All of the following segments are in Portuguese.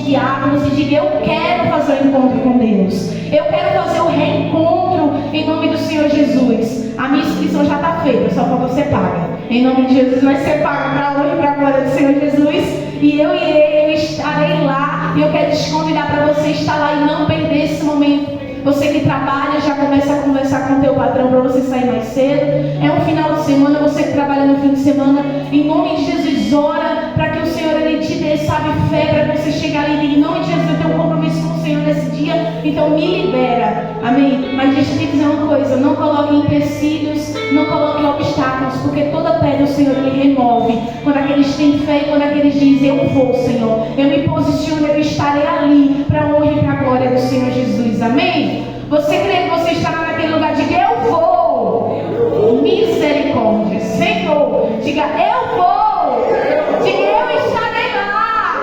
diáconos e diga: eu quero fazer o encontro com Deus. Eu quero fazer o reencontro em nome do Senhor Jesus. A minha inscrição já está feita, só falta ser paga. Em nome de Jesus vai ser paga para a honra e para a glória do Senhor Jesus. E eu estarei lá. E eu quero te convidar para você estar lá e não perder esse momento. Você que trabalha, já começa a conversar com o teu patrão para você sair mais cedo. É um final de semana, você que trabalha no fim de semana, em nome de Jesus, ora para que o Senhor ele te dê, sabe, fé para você chegar ali e dizer: em nome de Jesus, eu tenho um compromisso com o Senhor nesse dia, então me libera. Amém? Mas deixa eu te dizer uma coisa: não coloque empecilhos, não coloque obstáculos, porque toda pedra o Senhor ele remove. Quando aqueles têm fé e quando aqueles dizem: eu vou, Senhor, eu me posiciono, eu estarei ali para a honra e para a glória do Senhor Jesus. Amém? Você crê que você estará naquele lugar? Diga: eu vou. Misericórdia. Senhor, diga: eu vou. Diga: eu estarei lá.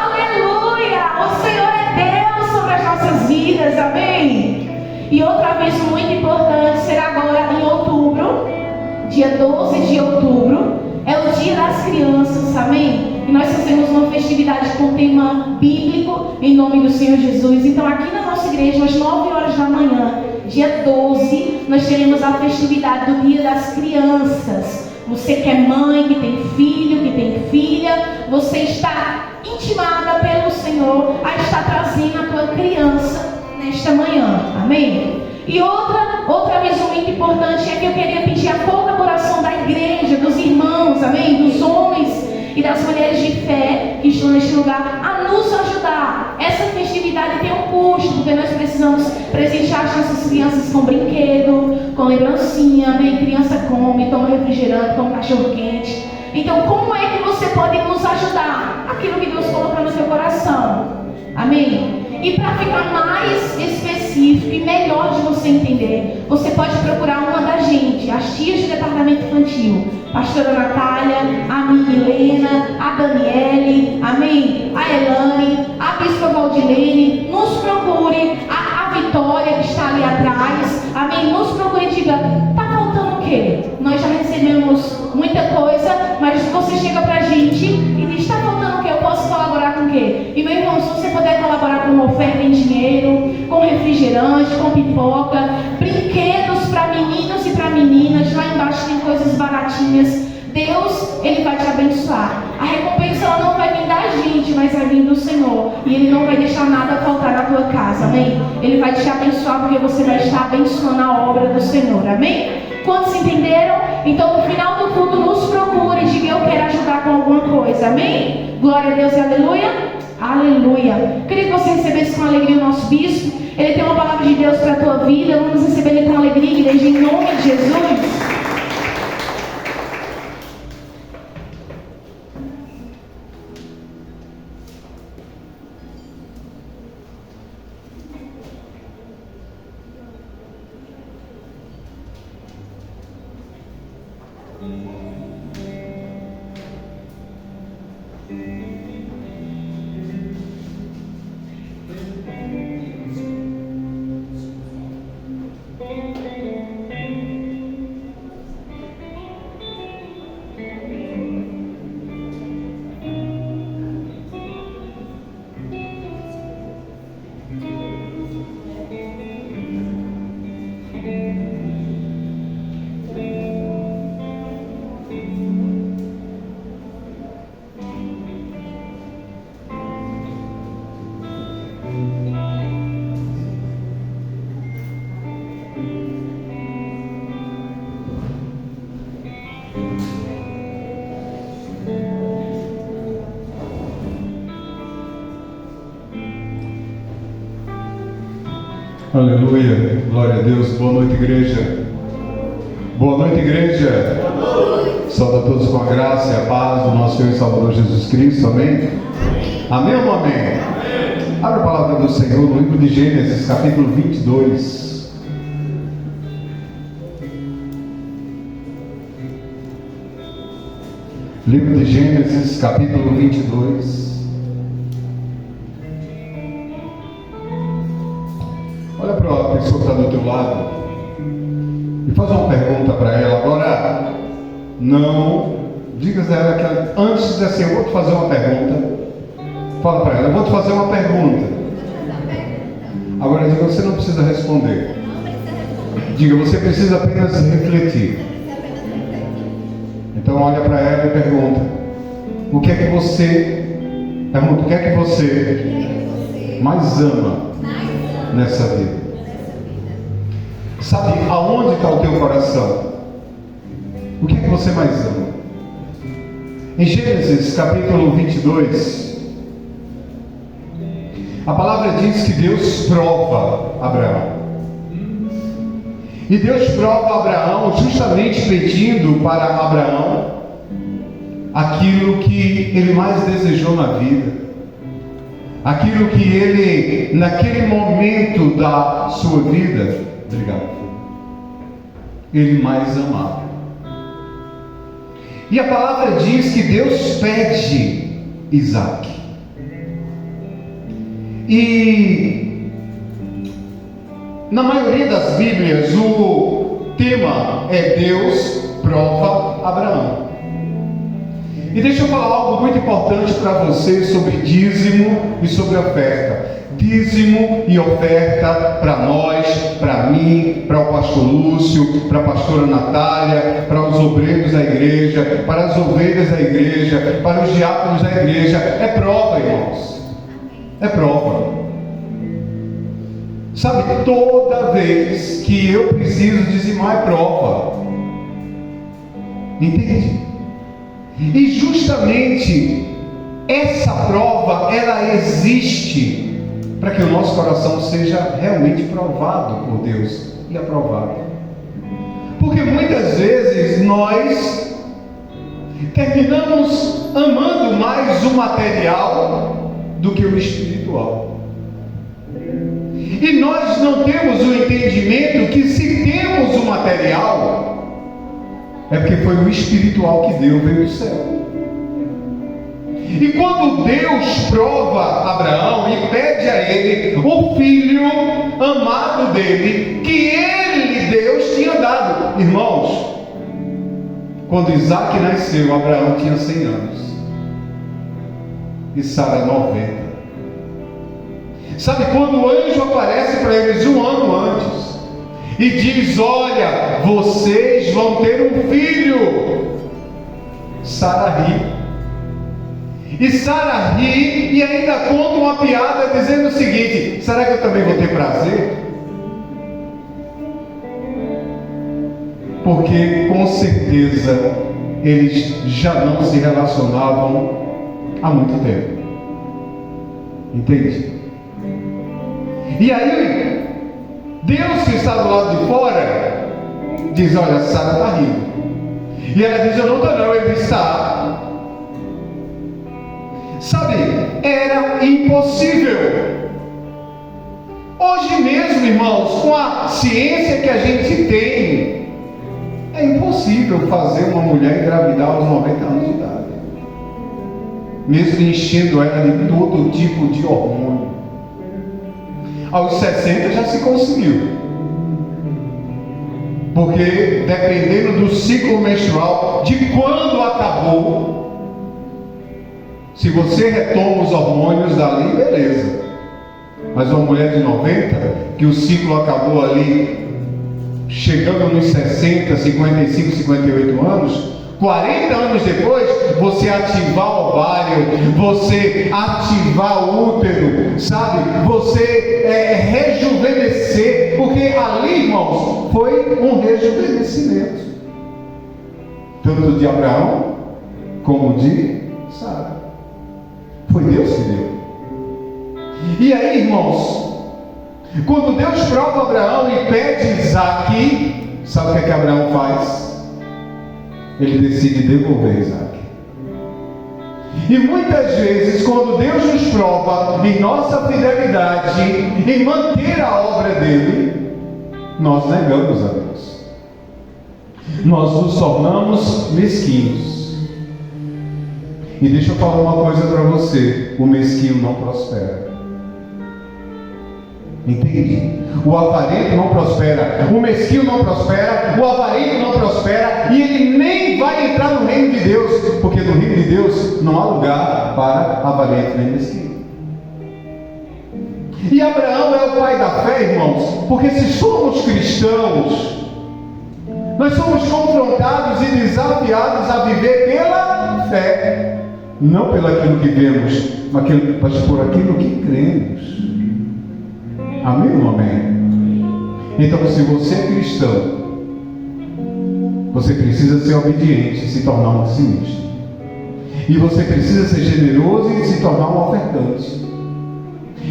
Aleluia. O Senhor é Deus sobre as nossas vidas. Amém? E outra vez muito importante será agora em outubro, dia 12 de outubro. É o dia das crianças. Amém? E nós fazemos uma festividade com tema bíblico em nome do Senhor Jesus. Então aqui na nossa igreja, às 9 horas da manhã, dia 12, nós teremos a festividade do Dia das Crianças. Você que é mãe, que tem filho, que tem filha, você está intimada pelo Senhor a estar trazendo a tua criança nesta manhã. Amém? E outra visão muito importante é que eu queria pedir a colaboração da igreja, dos irmãos, amém? Dos homens e das mulheres de fé que estão neste lugar a nos ajudar. Essa festividade tem um custo, porque nós precisamos presentear as nossas crianças com brinquedo, com lembrancinha, amém? Criança come, toma refrigerante, toma cachorro quente. Então, como é que você pode nos ajudar? Aquilo que Deus colocou no seu coração. Amém? E para ficar mais específico e melhor de você entender, você pode procurar uma da gente, as tias do departamento infantil, pastora Natália, a minha Helena, a Daniele, amém? A Elane, a bispa Valdilene. Nos procure, a Vitória que está ali atrás, amém? Nos procure e diga: está faltando o quê? Nós já recebemos muita coisa, mas você chega para a gente e diz: está faltando o quê? Eu posso colaborar com o quê? E meu irmão, se você puder colaborar com uma oferta em dinheiro, com refrigerante, com pipoca, brinquedos para meninos e para meninas, lá embaixo tem coisas baratinhas. Deus, ele vai te abençoar. A recompensa ela não vai vir da gente, mas vai vir do Senhor. E ele não vai deixar nada faltar na tua casa, amém? Ele vai te abençoar porque você vai estar abençoando a obra do Senhor, amém? Quantos entenderam? Então no final do culto nos procure e diga: eu quero ajudar com alguma coisa, amém? Glória a Deus e aleluia. Aleluia. Queria que você recebesse com alegria o nosso bispo. Ele tem uma palavra de Deus para a tua vida. Vamos receber ele com alegria, igreja, em nome de Jesus. Aleluia, glória a Deus. Boa noite, igreja. Boa noite, igreja. Saúde a todos com a graça e a paz do nosso Senhor e Salvador Jesus Cristo, amém? Amém ou não amém? Abre a palavra do Senhor no livro de Gênesis, capítulo 22. Livro de Gênesis, capítulo 22. Olha para a pessoa que está do teu lado e faz uma pergunta para ela. Agora, não digas a ela que antes de dizer assim: eu vou te fazer uma pergunta. Fala para ela, eu vou te fazer uma pergunta. Agora diga, você não precisa responder. Diga, você precisa apenas refletir. Então olha para ela e pergunta: o que é que você mais ama nessa vida? Sabe aonde está o teu coração? O que é que você mais ama? Em Gênesis capítulo 22, a palavra diz que Deus prova Abraão. E Deus prova Abraão justamente pedindo para Abraão aquilo que ele mais desejou na vida, aquilo que ele, naquele momento da sua vida, ele mais amava. E a palavra diz que Deus pede Isaac. E na maioria das Bíblias o tema é Deus prova Abraão. E deixa eu falar algo muito importante para vocês sobre dízimo e sobre oferta. Dízimo e oferta para nós, para mim, para o pastor Lúcio, para a pastora Natália, para os obreiros da igreja, para as ovelhas da igreja, para os diáconos da igreja, é prova, irmãos. É prova. Sabe, toda vez que eu preciso dizimar é prova. Entende? E justamente essa prova, ela existe para que o nosso coração seja realmente provado por Deus e aprovado. Porque muitas vezes nós terminamos amando mais o material do que o espiritual. E nós não temos o entendimento que se temos o material, é porque foi o espiritual que Deus veio do céu. E quando Deus prova Abraão e pede a ele o filho amado dele, que ele, Deus, tinha dado. Irmãos, quando Isaac nasceu, Abraão tinha 100 anos e Sara 90. Sabe, quando o anjo aparece para eles um ano antes e diz: olha, vocês vão ter um filho, Sara ri. E Sara ri e ainda conta uma piada dizendo o seguinte: será que eu também vou ter prazer? Porque com certeza eles já não se relacionavam há muito tempo. Entende? E aí Deus, que está do lado de fora, diz: olha, Sara está rindo. E ela diz: eu não estou não. Ele está. Sabe, era impossível. Hoje mesmo, irmãos, com a ciência que a gente tem, é impossível fazer uma mulher engravidar aos 90 anos de idade, mesmo enchendo ela de todo tipo de hormônio. Aos 60 já se conseguiu, porque dependendo do ciclo menstrual, de quando acabou, se você retoma os hormônios dali, beleza. Mas uma mulher de 90, que o ciclo acabou ali, chegando nos 60, 55, 58 anos, 40 anos depois, você ativar o ovário, você ativar o útero, sabe? Você rejuvenescer, porque ali, irmãos, foi um rejuvenescimento, tanto de Abraão como de Sara. Foi Deus que deu. E aí, irmãos, quando Deus prova Abraão e pede Isaac, sabe o que Abraão faz? Ele decide devolver Isaac. E muitas vezes, quando Deus nos prova em nossa fidelidade, em manter a obra dele, nós negamos a Deus. Nós nos tornamos mesquinhos. E deixa eu falar uma coisa para você: o mesquinho não prospera. Entende? O avarento não prospera, o mesquinho não prospera, o avarento não prospera, e ele nem vai entrar no reino de Deus, porque no reino de Deus não há lugar para avarento nem mesquinho. E Abraão é o pai da fé, irmãos, porque se somos cristãos, nós somos confrontados e desafiados a viver pela fé, não pelo aquilo que vemos, mas por aquilo que cremos. Amém ou amém? Então, se você é cristão, você precisa ser obediente e se tornar um dizimista. E você precisa ser generoso e se tornar um ofertante.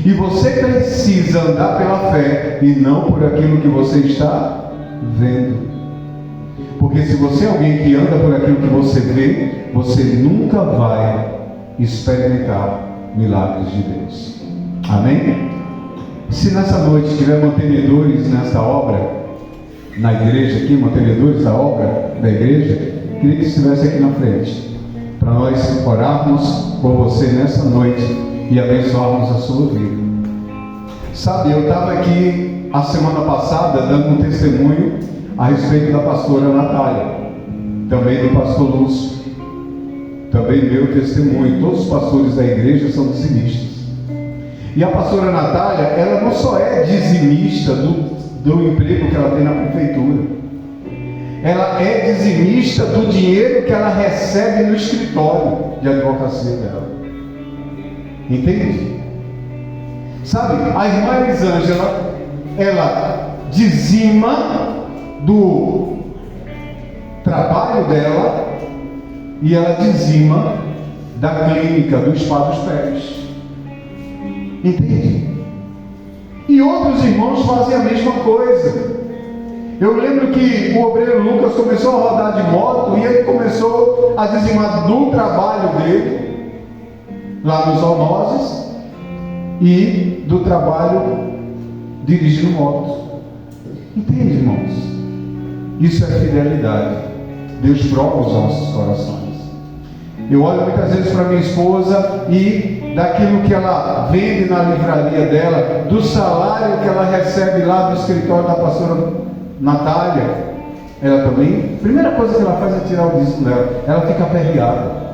E você precisa andar pela fé e não por aquilo que você está vendo. Porque se você é alguém que anda por aquilo que você vê, você nunca vai experimentar milagres de Deus. Amém? Se nessa noite tiver mantenedores nessa obra, na igreja aqui, mantenedores da obra da igreja, queria que estivesse aqui na frente, para nós orarmos por você nessa noite e abençoarmos a sua vida. Sabe, eu estava aqui a semana passada dando um testemunho a respeito da pastora Natália, também do pastor Lúcio, também meu testemunho. Todos os pastores da igreja são dizimistas. E a pastora Natália, ela não só é dizimista do emprego que ela tem na prefeitura, ela é dizimista do dinheiro que ela recebe no escritório de advocacia dela. Entende? Sabe, a irmã Elisângela, ela dizima do trabalho dela e ela dizima da clínica do Spa dos Pés. Entende? E outros irmãos fazem a mesma coisa. Eu lembro que o obreiro Lucas começou a rodar de moto e ele começou a dizimar do trabalho dele lá nos Zoonoses e do trabalho dirigindo moto. Entende, irmãos? Isso é fidelidade. Deus prova os nossos corações. Eu olho muitas vezes para minha esposa e daquilo que ela vende na livraria dela, do salário que ela recebe lá do escritório da pastora Natália, ela também, a primeira coisa que ela faz é tirar o dízimo dela. Ela fica aperreada.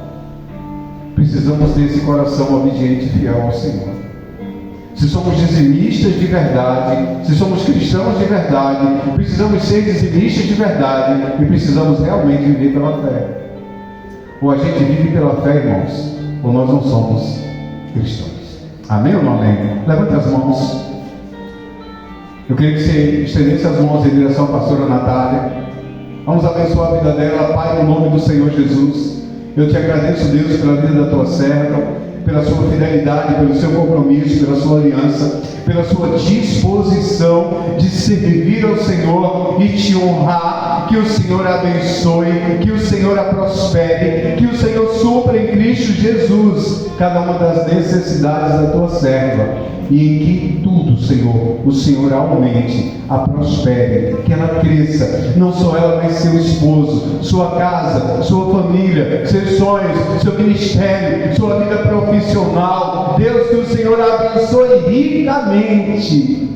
Precisamos ter esse coração obediente e fiel ao Senhor. Se somos dizimistas de verdade, se somos cristãos de verdade, precisamos ser dizimistas de verdade e precisamos realmente viver pela fé. Ou a gente vive pela fé, irmãos, ou nós não somos cristãos. Amém ou não amém? Levante as mãos. Eu queria que você estendesse as mãos em direção à pastora Natália. Vamos abençoar a vida dela, Pai, no nome do Senhor Jesus. Eu te agradeço, Deus, pela vida da tua serva, pela sua fidelidade, pelo seu compromisso, pela sua aliança, pela sua disposição de servir ao Senhor e te honrar. Que o Senhor a abençoe, que o Senhor a prospere, que o Senhor supra em Cristo Jesus cada uma das necessidades da tua serva, e em que tudo, Senhor, o Senhor aumente, a prospere, que ela cresça, não só ela, mas seu esposo, sua casa, sua família, seus sonhos, seu ministério, sua vida profissional. Deus, que o Senhor a abençoe ricamente,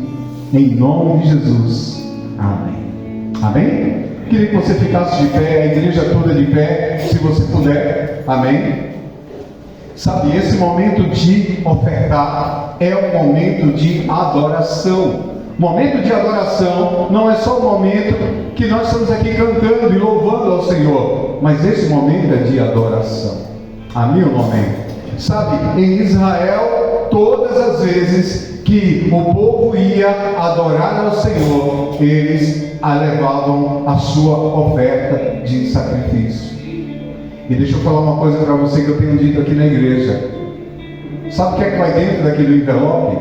em nome de Jesus. Amém. Amém? Queria que você ficasse de pé, a igreja toda de pé, se você puder. Amém? Sabe, esse momento de ofertar é um momento de adoração. Momento de adoração não é só o momento que nós estamos aqui cantando e louvando ao Senhor, mas esse momento é de adoração. Amém ou não amém? Sabe, em Israel, todas as vezes que o povo ia adorar ao Senhor, eles levavam a sua oferta de sacrifício. E deixa eu falar uma coisa para você que eu tenho dito aqui na igreja. Sabe o que é que vai dentro daquele envelope?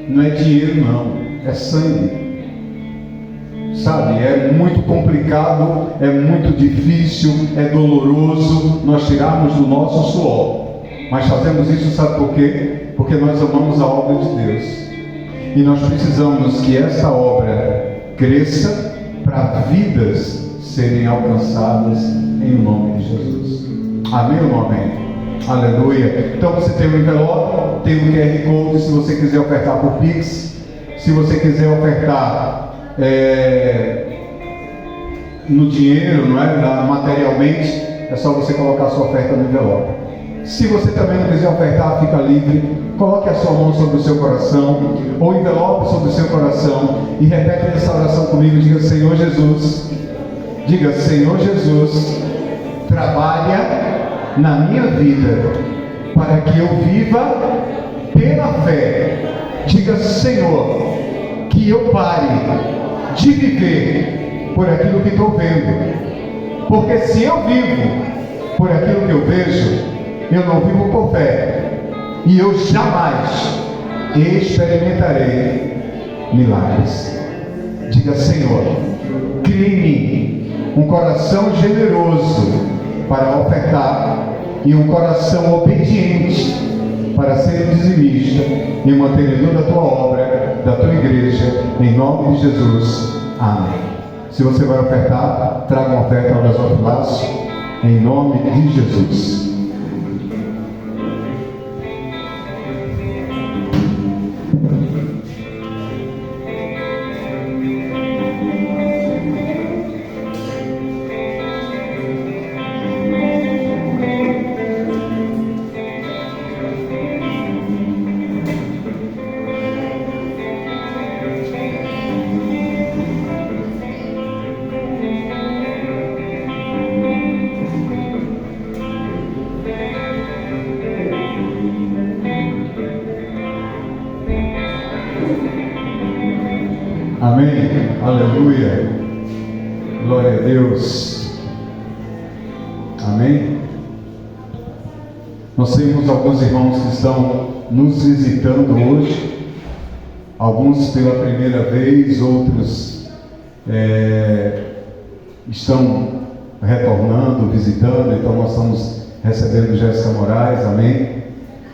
Não é dinheiro não, é sangue. Sabe, é muito complicado, é muito difícil, é doloroso nós tirarmos do nosso suor. Mas fazemos isso, sabe por quê? Porque nós amamos a obra de Deus. E nós precisamos que essa obra cresça para vidas serem alcançadas em nome de Jesus. Amém ou não amém? Aleluia. Então você tem o envelope, tem o QR Code, se você quiser ofertar por Pix, se você quiser ofertar no dinheiro, não é? Materialmente, é só você colocar a sua oferta no envelope. Se você também não quiser ofertar, fica livre. Coloque a sua mão sobre o seu coração, ou envelope sobre o seu coração, e repete essa oração comigo. Diga: Senhor Jesus. Diga: Senhor Jesus, trabalha na minha vida, para que eu viva pela fé. Diga: Senhor, que eu pare de viver por aquilo que estou vendo, porque se eu vivo por aquilo que eu vejo, eu não vivo por fé, e eu jamais experimentarei milagres. Diga: Senhor, crie-me um coração generoso para ofertar, e um coração obediente para ser dizimista e mantenedor da tua obra, da tua igreja, em nome de Jesus. Amém. Se você vai ofertar, traga uma oferta ao gasofilaço, em nome de Jesus. Amém, aleluia, glória a Deus, amém. Nós temos alguns irmãos que estão nos visitando hoje, alguns pela primeira vez, outros estão retornando, visitando. Então nós estamos recebendo Jéssica Moraes, amém,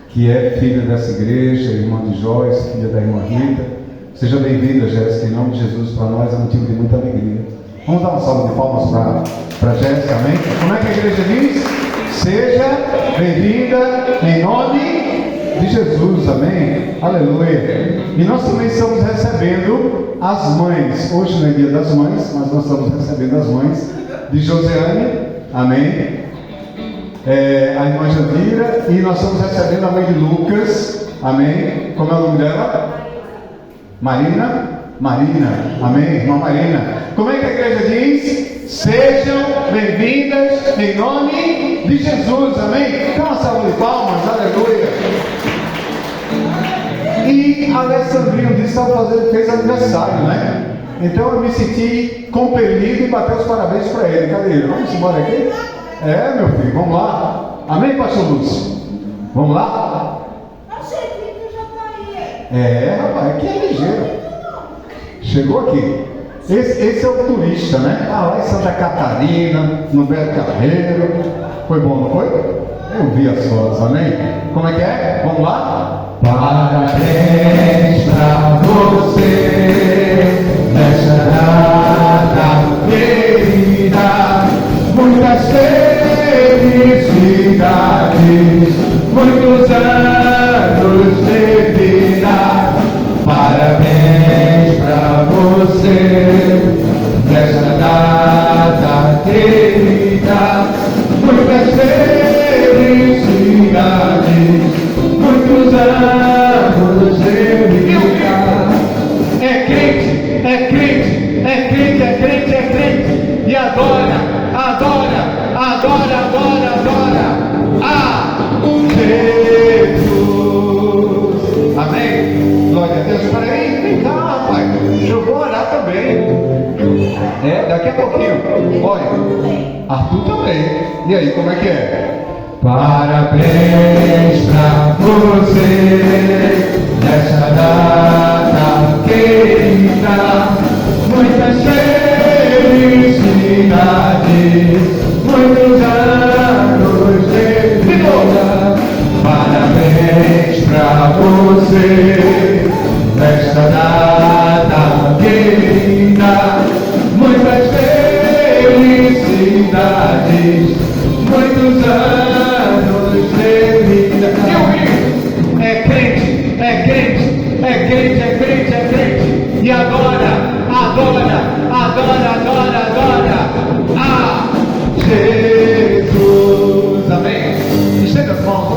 que é filha dessa igreja, irmã de Joyce, filha da irmã Rita. Seja bem-vinda, Jéssica, em nome de Jesus. Para nós é motivo de muita alegria. Vamos dar uma salva de palmas para Jéssica, amém? Como é que a igreja diz? Seja bem-vinda em nome de Jesus, amém? Aleluia. E nós também estamos recebendo as mães. Hoje não é dia das mães, mas nós estamos recebendo as mães de Josiane, amém? A irmã Jandira, e nós estamos recebendo a mãe de Lucas, amém? Como é o nome dela? Marina, amém, irmã Marina. Como é que a igreja diz? Sejam bem-vindas em nome de Jesus, amém? Então uma salva de palmas, aleluia. E Alessandrinho disse que fez aniversário, né? Então eu me senti compelido e bater os parabéns para ele. Cadê ele? Vamos embora aqui? Meu filho, vamos lá. Amém, pastor Lúcio? Vamos lá? Rapaz, aqui é ligeiro. Chegou aqui. Esse é o turista, né? Lá em Santa Catarina, no Beto Carreiro. Foi bom, não foi? Eu vi as fotos, amém? Como é que é? Vamos lá? Parabéns pra você nessa data querida. Muitas felicidades, muitos anos de vida. Parabéns pra você nessa data querida. Muitas felicidades, muitos anos de vida. É crente, é crente, é crente, é crente, é crente. E adora, adora, adora, adora, adora a Jesus. Amém? Glória a Deus. Peraí, vem cá, rapaz. Eu vou orar também. Daqui a pouquinho. Olha, Arthur também. E aí, como é que é? Parabéns pra você nessa data querida. Muitas felicidades, muitos anos de vida. Parabéns pra você nesta data querida. Muitas felicidades, muitos anos de vida. É crente, é crente, é crente, é crente, é crente. E adora, adora, adora, adora, adora a Jesus. Amém? Estenda as mãos.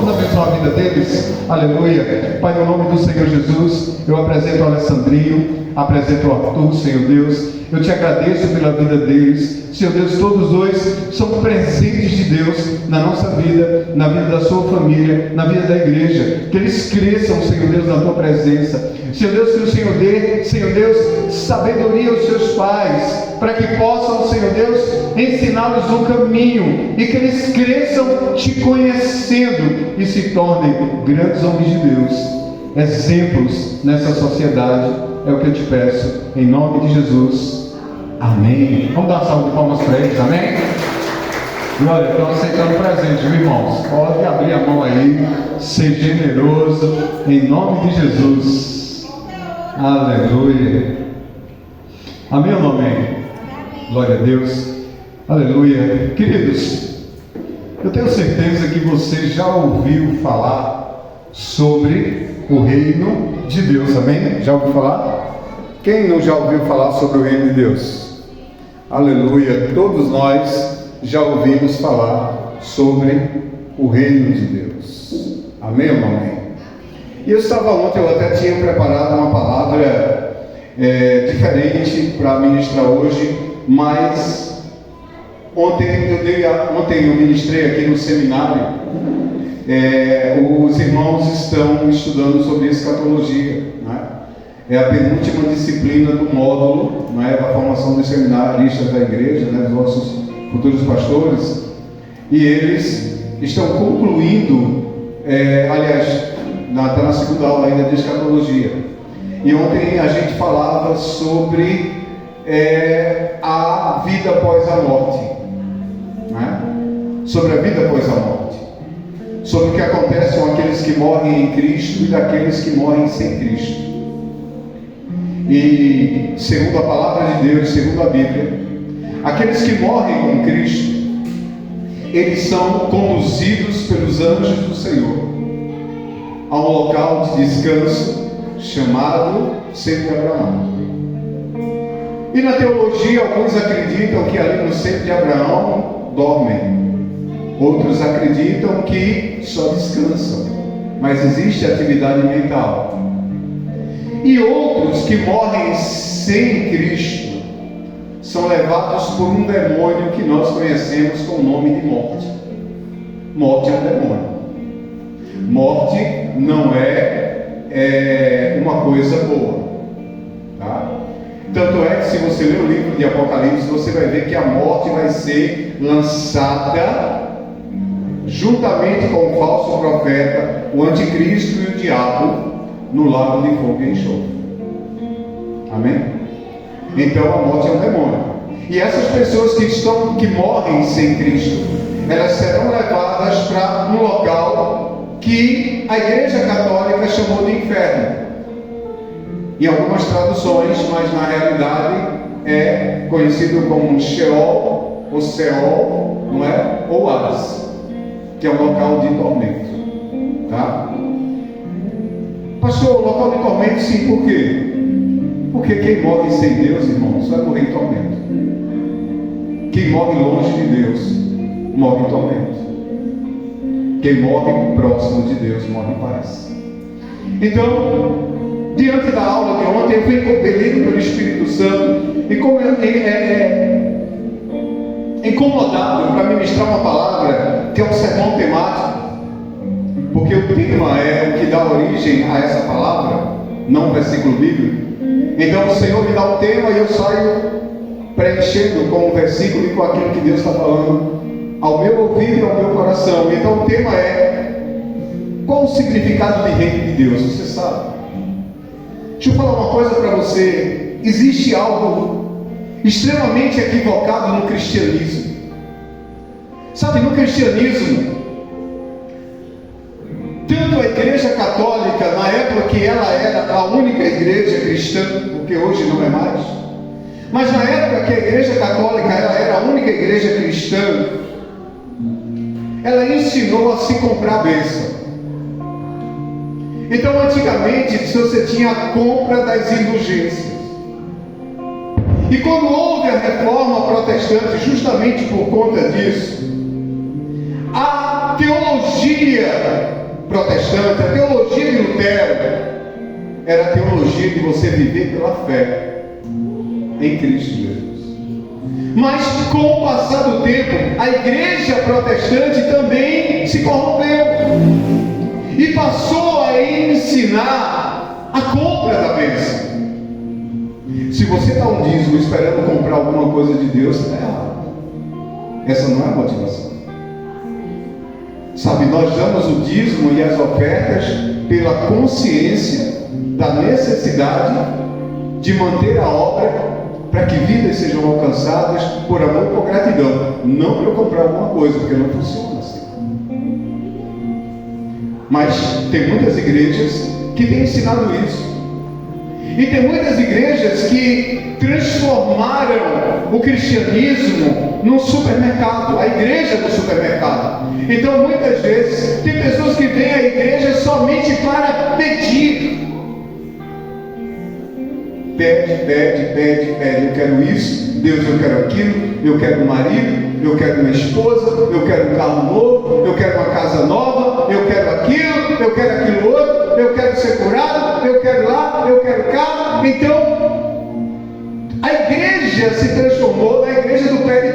vez. Aleluia. Pai, no nome do Senhor Jesus, eu apresento o Alessandrinho, apresento o Arthur, Senhor Deus. Eu te agradeço pela vida deles. Senhor Deus, todos os dois são presentes de Deus na nossa vida, na vida da sua família, na vida da igreja. Que eles cresçam, Senhor Deus, na tua presença. Senhor Deus, que o Senhor dê, Senhor Deus, sabedoria aos seus pais, para que possam, Senhor Deus, ensiná-los o caminho, e que eles cresçam te conhecendo e se tornem grandes homens de Deus, exemplos nessa sociedade. É o que eu te peço, em nome de Jesus. Amém. Vamos dar uma salva de palmas para eles, amém? Glória, estão aceitando presente, viu, irmãos? Pode abrir a mão aí, ser generoso, em nome de Jesus. Aleluia. Amém ou não amém? Glória a Deus. Aleluia. Queridos, eu tenho certeza que você já ouviu falar sobre o reino de Deus, amém? Já ouviu falar? Quem não já ouviu falar sobre o reino de Deus? Aleluia. Todos nós já ouvimos falar sobre o reino de Deus. Amém ou não amém? E eu estava ontem, eu até tinha preparado uma palavra diferente para ministrar hoje, mas ontem eu ministrei aqui no seminário. Os irmãos estão estudando sobre escatologia, né? É a penúltima disciplina do módulo, né, da formação dos seminaristas da igreja, né, dos nossos futuros pastores, e eles estão concluindo, está na segunda aula ainda de escatologia. E ontem a gente falava sobre a vida após a morte, né? Sobre a vida após a morte, sobre o que acontece com aqueles que morrem em Cristo e daqueles que morrem sem Cristo. E segundo a palavra de Deus, segundo a Bíblia, aqueles que morrem com Cristo, eles são conduzidos pelos anjos do Senhor a um local de descanso chamado Centro de Abraão. E na teologia, alguns acreditam que ali no Centro de Abraão dormem, outros acreditam que só descansam, mas existe atividade mental. E outros que morrem sem Cristo são levados por um demônio que nós conhecemos com o nome de morte. Morte é um demônio. Morte não é uma coisa boa, tá? Tanto é que se você ler o livro de Apocalipse, você vai ver que a morte vai ser lançada juntamente com o falso profeta, o anticristo e o diabo no lago de fogo e enxofre. Amém? Então a morte é um demônio. E essas pessoas que morrem sem Cristo, elas serão levadas para um local que a Igreja Católica chamou de inferno. Em algumas traduções, mas na realidade é conhecido como Sheol ou Seol, não é? Ou Hades, que é um local de tormento, tá? Pastor, local de tormento, sim, por quê? Porque quem morre sem Deus, irmãos, vai morrer em tormento. Quem morre longe de Deus, morre em tormento. Quem morre próximo de Deus, morre em paz. Então, diante da aula de ontem, eu fui compelido pelo Espírito Santo e como incomodado para ministrar uma palavra que é um sermão temático, porque o tema é o que dá origem a essa palavra, não um versículo bíblico. Então o Senhor me dá o tema e eu saio preenchendo com o versículo e com aquilo que Deus está falando ao meu ouvido e ao meu coração. Então o tema é: qual o significado de reino de Deus? Você sabe? Deixa eu falar uma coisa para você. Existe algo extremamente equivocado no cristianismo. Sabe, no cristianismo, tanto a Igreja Católica, na época que ela era a única igreja cristã, porque hoje não é mais, mas na época que a Igreja Católica ela era a única igreja cristã, ela ensinou a se comprar a bênção. Então, antigamente, você tinha a compra das indulgências. E quando houve a reforma protestante, justamente por conta disso, a teologia protestante, a teologia de Lutero, era a teologia de você viver pela fé em Cristo Jesus. Mas com o passar do tempo, a igreja protestante também se corrompeu e passou a ensinar a compra da bênção. Se você dá um dízimo esperando comprar alguma coisa de Deus, está errado. Essa não é a motivação. Sabe, nós damos o dízimo e as ofertas pela consciência da necessidade de manter a obra para que vidas sejam alcançadas por amor e por gratidão, não para eu comprar alguma coisa, porque não funciona assim. Mas tem muitas igrejas que têm ensinado isso, e tem muitas igrejas que transformaram o cristianismo num supermercado, a igreja do supermercado. Então muitas vezes tem pessoas que vêm à igreja somente para pedir. Pede, eu quero isso, Deus, eu quero aquilo, eu quero um marido, eu quero uma esposa, eu quero um carro novo, eu quero uma casa nova, eu quero aquilo outro, eu quero ser curado, eu quero lá, eu quero cá. Então, a igreja se transformou na igreja do pede.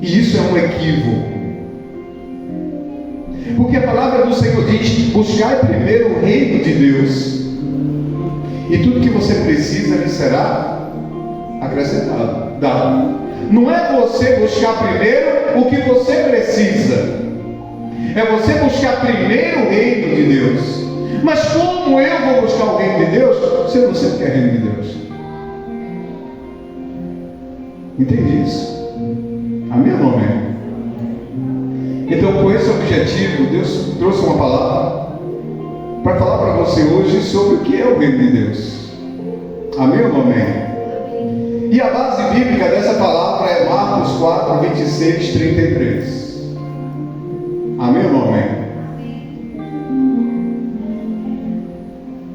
E isso é um equívoco. Porque a palavra do Senhor diz: buscai primeiro o reino de Deus, e tudo que você precisa lhe será acrescentado, dado. Não é você buscar primeiro o que você precisa, é você buscar primeiro o reino de Deus. Mas como eu vou buscar o reino de Deus se eu não sei o que é o reino de Deus? Entende isso? Amém ou não amém? Então, com esse objetivo, Deus trouxe uma palavra para falar para você hoje sobre o que é o reino de Deus. Amém ou não amém? E a base bíblica dessa palavra é Marcos 4, 26, 33. Amém ou não amém?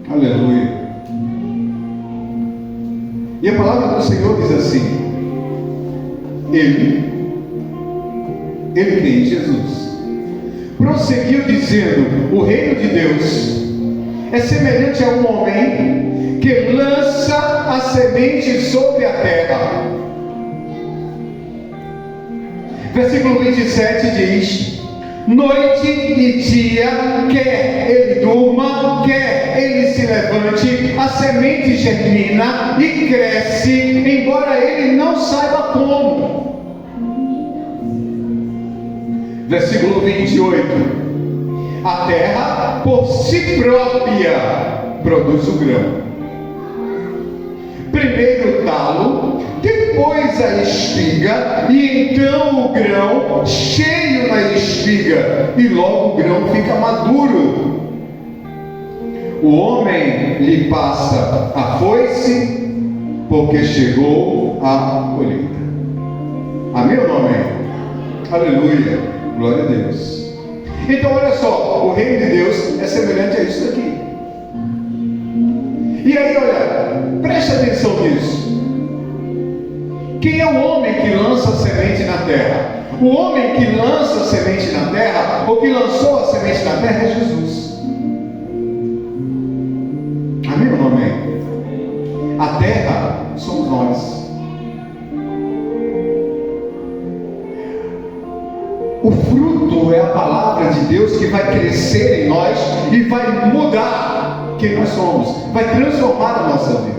Aleluia. E a palavra do Senhor diz assim: Ele quem? Jesus prosseguiu dizendo: o reino de Deus é semelhante a um homem que lança a semente sobre a terra. Versículo 27 diz: noite e dia, quer ele durma, quer ele se levante, a semente germina e cresce, embora ele não saiba como. Versículo 28: a terra por si própria produz o grão. Primeiro o talo, depois a espiga, e então o grão cheio na espiga, e logo o grão fica maduro. O homem lhe passa a foice, porque chegou a colheita. Amém ou não amém? Aleluia, glória a Deus. Então olha só, o reino de Deus é semelhante a isso daqui. E aí olha, preste atenção nisso. Quem é o homem que lança a semente na terra? O homem que lança a semente na terra, ou que lançou a semente na terra, é Jesus. Amém ou não amém? A terra somos nós. O fruto é a palavra de Deus que vai crescer em nós e vai mudar quem nós somos, vai transformar a nossa vida.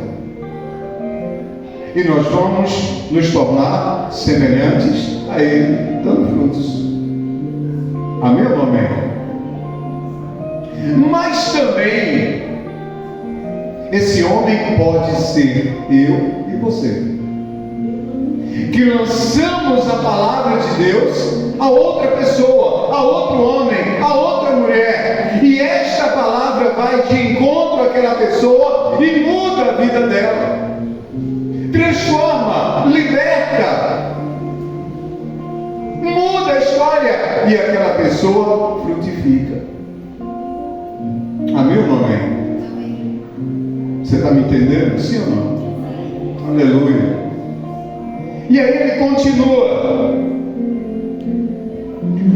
E nós vamos nos tornar semelhantes a Ele, dando frutos. Amém ou não amém? Mas também, esse homem pode ser eu e você, que lançamos a palavra de Deus a outra pessoa, a outro homem, a outra mulher, e esta palavra vai de encontro àquela pessoa e muda a vida dela, transforma, liberta, muda a história, e aquela pessoa frutifica. Amém ou não amém? Você está me entendendo? Sim ou não? Aleluia. E aí ele continua.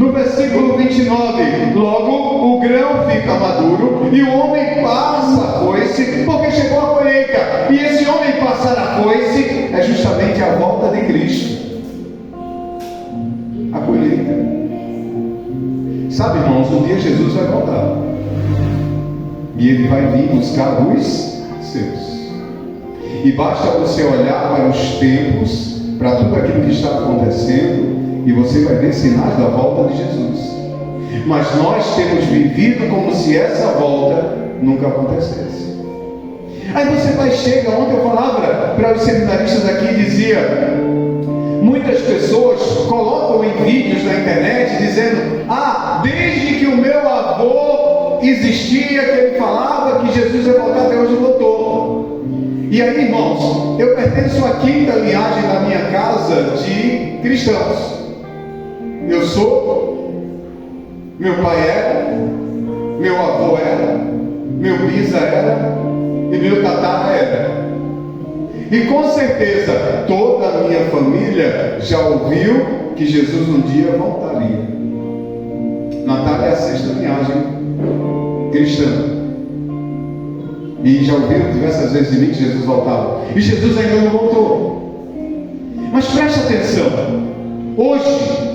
No versículo 29, logo o grão fica maduro e o homem passa a foice, porque chegou a colheita. E esse homem passar a foice é justamente a volta de Cristo. A colheita. Sabe, irmãos, um dia Jesus vai voltar. E ele vai vir buscar os seus. E basta você olhar para os tempos, para tudo aquilo que está acontecendo, e você vai ver sinais da volta de Jesus. Mas nós temos vivido como se essa volta nunca acontecesse. Aí você chega, ontem eu falava para os seminaristas aqui e dizia, muitas pessoas colocam em vídeos na internet dizendo, desde que o meu avô existia, que ele falava que Jesus ia voltar, até hoje voltou. E aí, irmãos, eu pertenço à quinta linhagem da minha casa de cristãos. Eu sou, meu pai era, meu avô era, meu bisa era e meu tatara era. E com certeza toda a minha família já ouviu que Jesus um dia voltaria. Natália é a sexta linhagem cristã. E já ouviram diversas vezes de mim que Jesus voltava. E Jesus ainda não voltou. Mas preste atenção. Hoje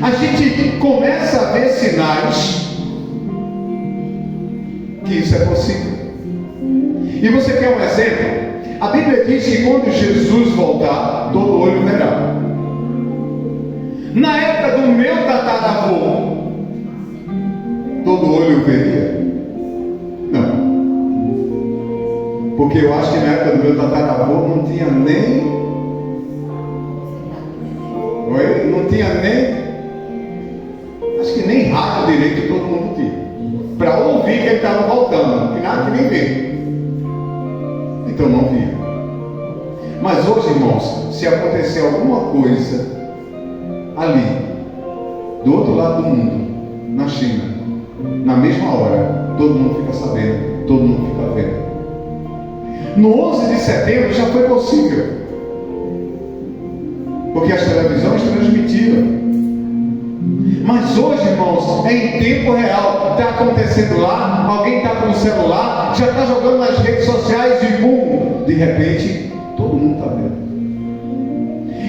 a gente começa a ver sinais que isso é possível. E você quer um exemplo? A Bíblia diz que quando Jesus voltar, todo olho verá. Na época do meu tataravô, todo olho veria? Não. Porque eu acho que na época do meu tataravô não tinha nem... Não tinha nem... Acho que nem rádio direito todo mundo tinha. Para ouvir que ele estava voltando. Que nada que nem ver. Então não via. Mas hoje, irmãos, se acontecer alguma coisa ali, do outro lado do mundo, na China, na mesma hora, todo mundo fica sabendo, todo mundo fica vendo. No 11 de setembro já foi possível, porque as televisões transmitiram. Mas hoje, irmãos, é em tempo real. Está acontecendo lá, alguém está com o celular, já está jogando nas redes sociais e bum, de repente, todo mundo está vendo.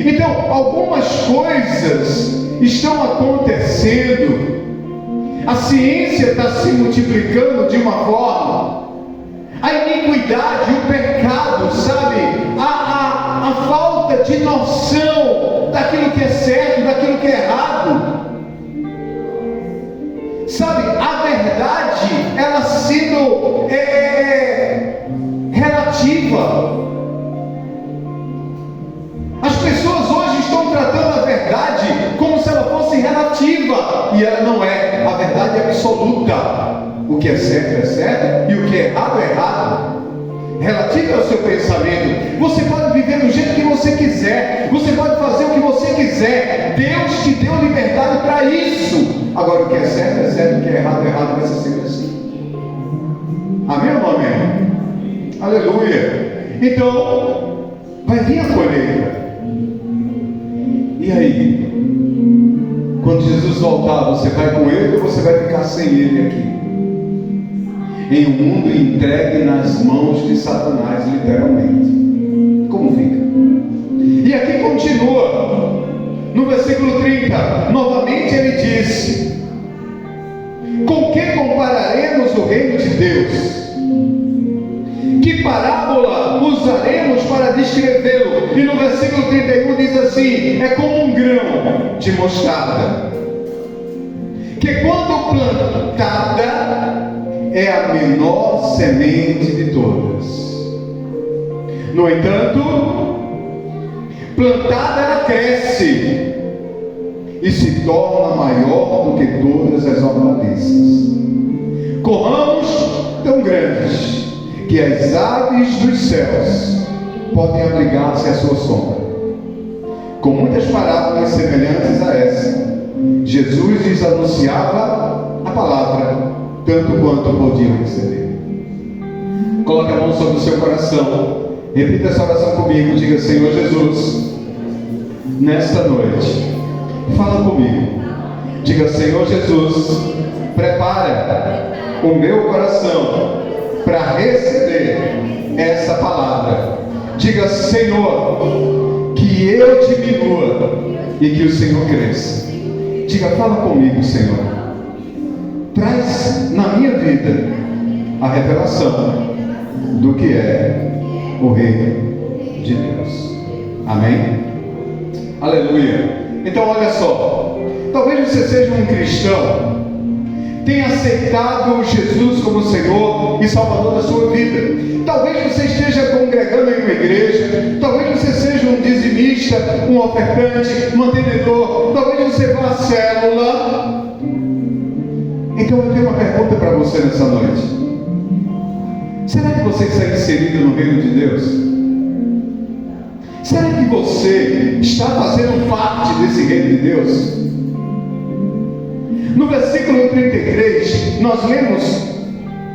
Então, algumas coisas estão acontecendo. A ciência está se multiplicando de uma forma. A iniquidade, o pecado, sabe? A falta de noção daquilo que é certo, daquilo que é errado. Sabe, a verdade, ela sendo relativa. As pessoas hoje estão tratando a verdade como se ela fosse relativa, e ela não é. A verdade é absoluta. O que é certo e o que é errado. Relativa ao seu pensamento. Você pode viver do jeito que você quiser, você pode fazer o que você quiser. Deus te deu liberdade para isso. Agora, o que é certo, o que é errado vai ser sempre assim. Amém ou não amém? Aleluia. Então, vai vir a colheita. E aí? Quando Jesus voltar, você vai com ele ou você vai ficar sem ele aqui? Em um mundo entregue nas mãos de Satanás, literalmente. Como fica? E aqui continua, no versículo 30, novamente ele disse: com que compararemos o reino de Deus? Que parábola usaremos para descrevê-lo? E no versículo 31 diz assim: é como um grão de mostarda, que quando plantada é a menor semente de todas. No entanto, plantada ela cresce e se torna maior do que todas as hortaliças, com ramos tão grandes que as aves dos céus podem abrigar-se à sua sombra. Com muitas parábolas semelhantes a essa, Jesus lhes anunciava a palavra, tanto quanto podiam receber. Coloque a mão sobre o seu coração, repita essa oração comigo, diga: Senhor Jesus, nesta noite, fala comigo, Diga: Senhor Jesus, prepara o meu coração para receber essa palavra. Diga: Senhor, que eu diminua e que o Senhor cresça. Diga: fala comigo, Senhor. Traz na minha vida a revelação do que é o reino de Deus. Amém? Aleluia. Então olha só, talvez você seja um cristão, tenha aceitado Jesus como Senhor e Salvador da sua vida. Talvez você esteja congregando em uma igreja, talvez você seja um dizimista, um ofertante, mantenedor, talvez você vá à célula. Então eu tenho uma pergunta para você nessa noite: será que você está inserido no reino de Deus? Será que você está fazendo parte desse reino de Deus? No versículo 33, nós lemos,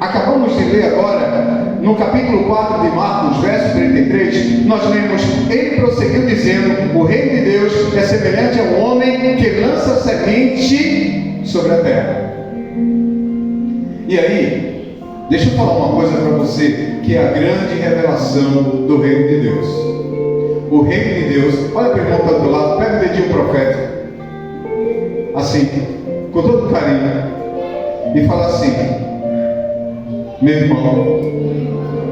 acabamos de ler agora, no capítulo 4 de Marcos, verso 33, nós lemos: ele prosseguiu dizendo, o reino de Deus é semelhante ao homem que lança semente sobre a terra. E aí, deixa eu falar uma coisa para você, que é a grande revelação do reino de Deus. O reino de Deus, olha para o irmão do outro lado, pega o dedinho profético, assim, com todo carinho, e fala assim: meu irmão,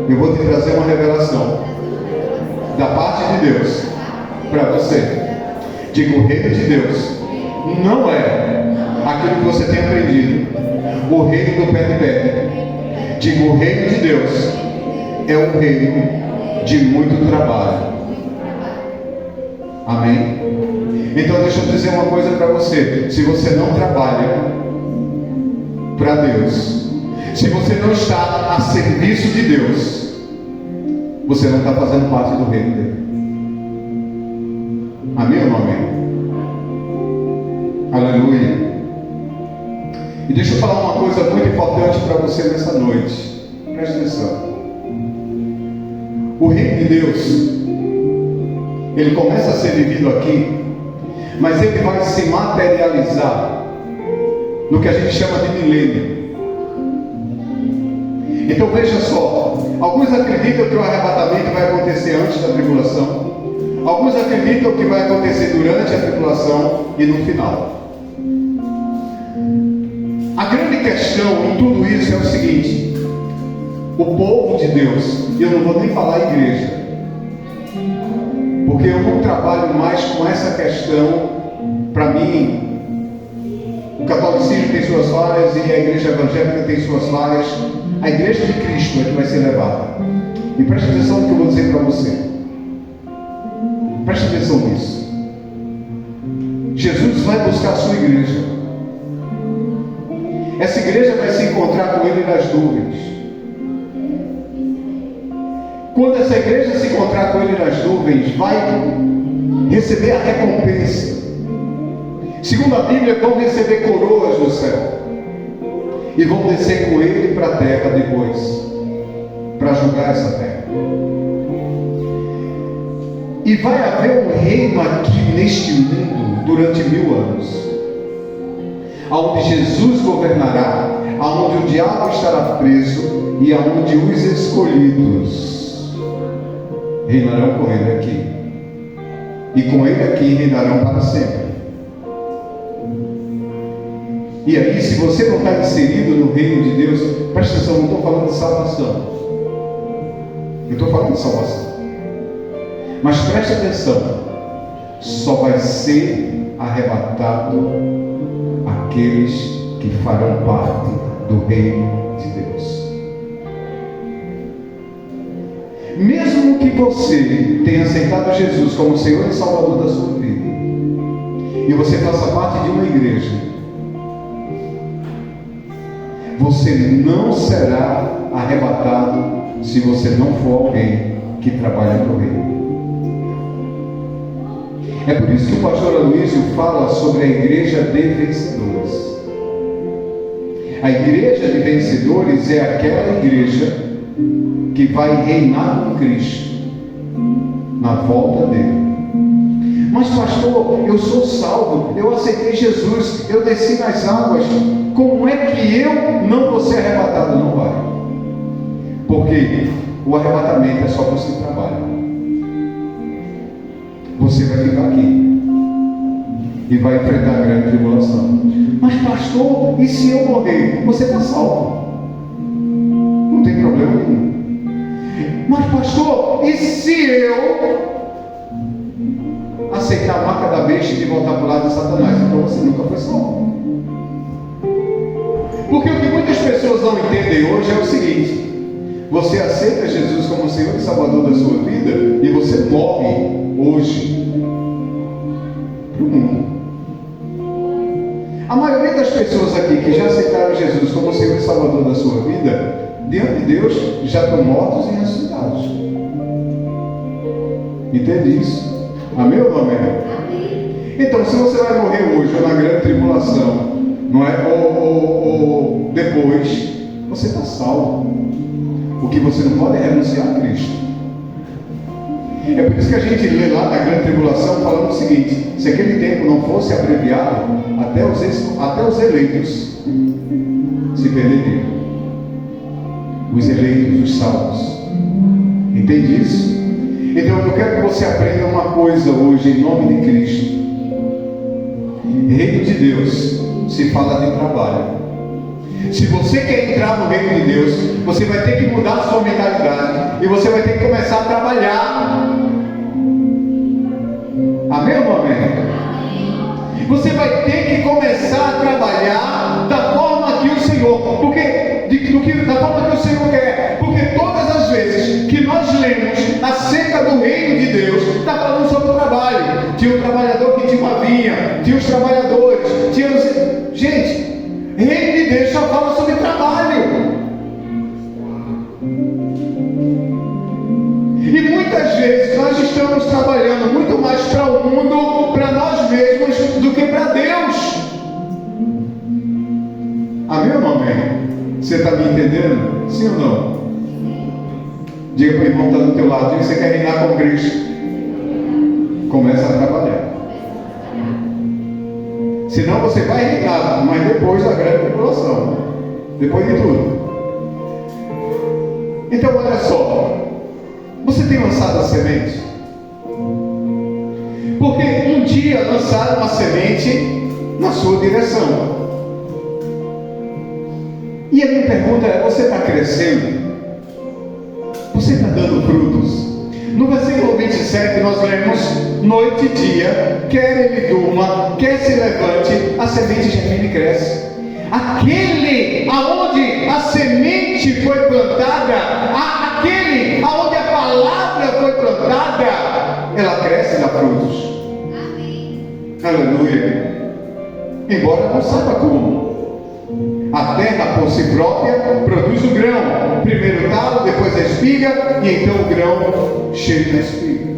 eu vou te trazer uma revelação da parte de Deus para você. Diga: o reino de Deus não é aquilo que você tem aprendido, o reino do pé de pedra. Diga: o reino de Deus é um reino de muito trabalho. Amém? Então deixa eu dizer uma coisa para você: se você não trabalha para Deus, se você não está a serviço de Deus, você não está fazendo parte do reino dele. Amém ou não amém? Aleluia. E deixa eu falar uma coisa muito importante para você nessa noite. Preste atenção. O reino de Deus, ele começa a ser vivido aqui, mas ele vai se materializar no que a gente chama de milênio. Então veja só, alguns acreditam que o arrebatamento vai acontecer antes da tribulação, alguns acreditam que vai acontecer durante a tribulação e no final. A grande questão em tudo isso é o seguinte: o povo de Deus, e eu não vou nem falar igreja, porque eu não trabalho mais com essa questão. Para mim, o catolicismo tem suas falhas e a igreja evangélica tem suas falhas. A igreja de Cristo é que vai ser levada. E preste atenção no que eu vou dizer para você. Preste atenção nisso. Jesus vai buscar a sua igreja. Essa igreja vai se encontrar com ele nas nuvens. Quando essa igreja se encontrar com ele nas nuvens, vai receber a recompensa. Segundo a Bíblia, vão receber coroas do céu e vão descer com ele para a terra depois, para julgar essa terra. E vai haver um reino aqui neste mundo durante 1000 anos, aonde Jesus governará, aonde o diabo estará preso e aonde os escolhidos reinarão com ele aqui, e com ele aqui reinarão para sempre. E aí, se você não está inserido no reino de Deus, presta atenção, não estou falando de salvação, eu estou falando de salvação, mas preste atenção, só vai ser arrebatado aqueles que farão parte do reino de Deus. Mesmo que você tenha aceitado Jesus como Senhor e Salvador da sua vida, e você faça parte de uma igreja, você não será arrebatado se você não for alguém que trabalha para o reino. É por isso que o pastor Aloysio fala sobre a igreja de vencedores. A igreja de vencedores é aquela igreja que vai reinar com Cristo na volta dele. Mas pastor, eu sou salvo, eu aceitei Jesus, eu desci nas águas, como é que eu não vou ser arrebatado? Não vai. Porque o arrebatamento é só para o seu trabalho. Você vai ficar aqui e vai enfrentar a grande tribulação. Mas pastor, e se eu morrer? Você está salvo, não tem problema nenhum. Mas pastor, e se eu aceitar a marca da besta e voltar para o lado de Satanás? Então você nunca foi salvo. Porque o que muitas pessoas não entendem hoje é o seguinte: você aceita Jesus como Senhor e Salvador da sua vida e você morre hoje para o mundo. A maioria das pessoas aqui que já aceitaram Jesus como Senhor e Salvador da sua vida, diante de Deus, já estão mortos e ressuscitados. Entende isso? Amém ou não amém? Então, se você vai morrer hoje ou na grande tribulação, não é? Ou depois, você está salvo. O que você não pode é renunciar a Cristo. É por isso que a gente lê lá na grande tribulação falando o seguinte: se aquele tempo não fosse abreviado, até os eleitos se perderiam. Os eleitos, os salvos. Entende isso? Então eu quero que você aprenda uma coisa hoje em nome de Cristo. Reino de Deus se fala de trabalho. Se você quer entrar no reino de Deus, você vai ter que mudar a sua mentalidade e você vai ter que começar a trabalhar. Amém ou não amém? Você vai ter que começar a trabalhar da forma que o Senhor, da forma que o Senhor quer. Porque todas as vezes que nós lemos acerca do reino de Deus, está falando sobre o trabalho. Tinha um trabalhador que tinha uma vinha, tinha os trabalhadores, gente, reino de Deus só fala sobre trabalho. E muitas vezes nós estamos trabalhando muito mais para o mundo, para nós mesmos, do que para Deus. Amém ou não amém? Você está me entendendo? Sim ou não? Diga para o irmão que está do teu lado: diga, você quer reinar com Cristo? Começa a trabalhar. Senão você vai reinar, mas depois da grande tribulação, depois de tudo. Então olha só, você tem lançado a semente? Porque um dia lançaram uma semente na sua direção. E a minha pergunta é: você está crescendo? Você está dando frutos? No versículo 27 nós lemos: noite e dia, quer ele durma, quer se levante, a semente germina e cresce. Aquele aonde a semente foi plantada, aquele aonde a palavra foi plantada, ela cresce e dá frutos. Amém. Aleluia. Embora não saiba como. A terra por si própria produz o grão. Primeiro o talo, depois a espiga, e então o grão cheio da espiga.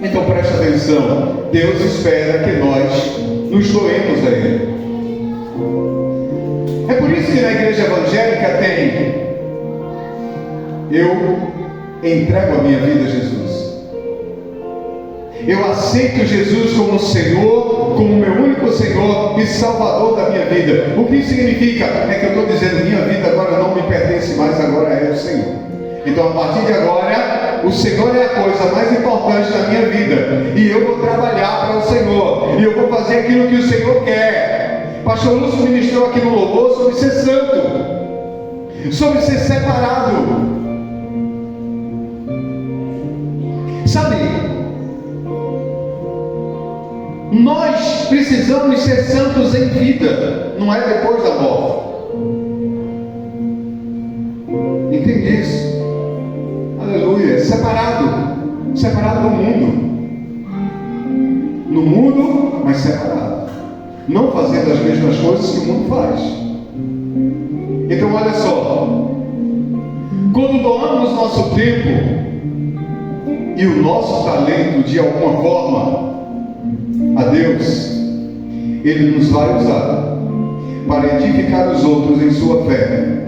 Então preste atenção. Deus espera que nós nos doemos a Ele. É por isso que na igreja evangélica tem: eu entrego a minha vida a Jesus. Eu aceito Jesus como Senhor, como meu único Senhor e Salvador da minha vida. O que significa? É que eu estou dizendo: minha vida agora não me pertence mais, agora é do Senhor. Então a partir de agora, o Senhor é a coisa mais importante da minha vida. E eu vou trabalhar para o Senhor. E eu vou fazer aquilo que o Senhor quer. Pastor Lúcio ministrou aqui no louvor sobre ser santo, sobre ser separado. Sabe, nós precisamos ser santos em vida, não é depois da morte. Entende isso? Aleluia. Separado do mundo. No mundo, mas separado. Não fazendo as mesmas coisas que o mundo faz. Então olha só, quando doamos nosso tempo e o nosso talento de alguma forma a Deus, Ele nos vai usar para edificar os outros em sua fé,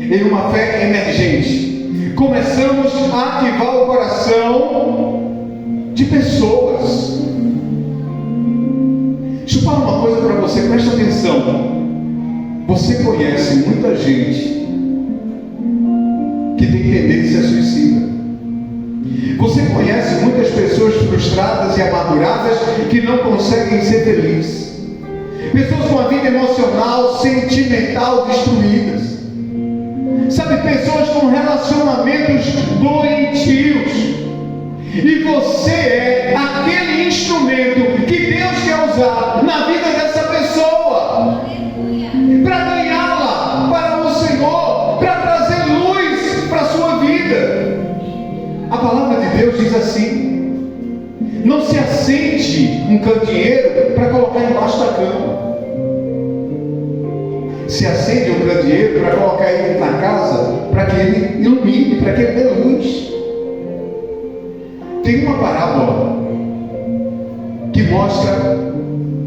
em uma fé emergente. Começamos a ativar o coração de pessoas. Deixa eu falar uma coisa para você, preste atenção. Você conhece muita gente que tem tendência suicida. Você conhece muitas pessoas frustradas e amarguradas que não conseguem ser felizes. Pessoas com a vida emocional, sentimental destruídas. Sabe, pessoas com relacionamentos doentios. E você é aquele instrumento que Deus quer usar na vida dessa pessoa, para ganhá-la para o Senhor, para trazer luz para a sua vida. A palavra de Deus diz assim: não se acende um candeeiro para colocar embaixo da cama. Se acende um candeeiro para colocar ele na casa, para que ele ilumine, para que ele dê luz. Tem uma parábola que mostra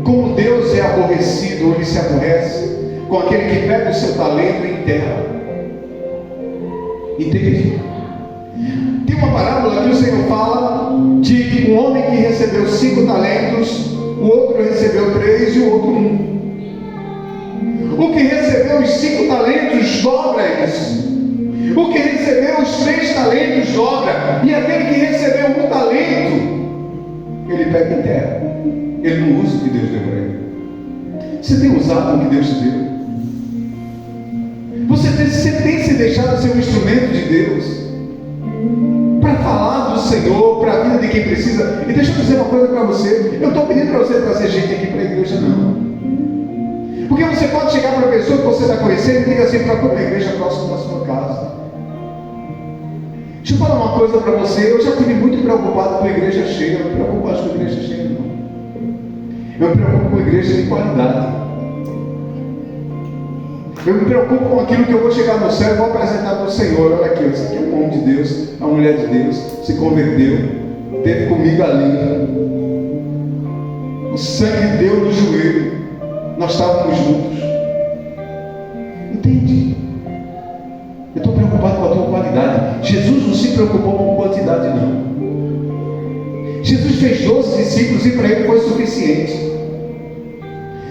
como Deus é aborrecido, ou ele se aborrece com aquele que pega o seu talento e enterra. Entende? Tem uma parábola que o Senhor fala de um homem que recebeu 5 talentos, o outro recebeu 3 e o outro 1. O que recebeu os 5 talentos dobra isso. O que recebeu os 3 talentos dobra. E aquele que recebeu 1 talento, ele pega em terra. Ele não usa o que Deus deu para ele. Você tem usado o que Deus te deu? Você tem se deixado ser um instrumento de Deus para falar do Senhor para a vida de quem precisa? E deixa eu dizer uma coisa para você. Eu estou pedindo para você trazer gente aqui para a igreja, não. Porque você pode chegar para a pessoa que você está conhecendo e diga assim: procura uma igreja próxima da sua casa. Deixa eu falar uma coisa para você. Eu já estive muito preocupado com a igreja cheia. Eu não me preocupo mais com a igreja cheia, não. Eu me preocupo com a igreja de qualidade. Eu me preocupo com aquilo que eu vou chegar no céu e vou apresentar para o Senhor. Olha aqui, esse aqui é um homem de Deus, uma mulher de Deus, se converteu, teve comigo ali. O sangue deu no joelho. Nós estávamos juntos. Entende? Eu estou preocupado com a tua qualidade. Jesus não se preocupou com quantidade, não. Jesus fez 12 discípulos e para ele foi suficiente.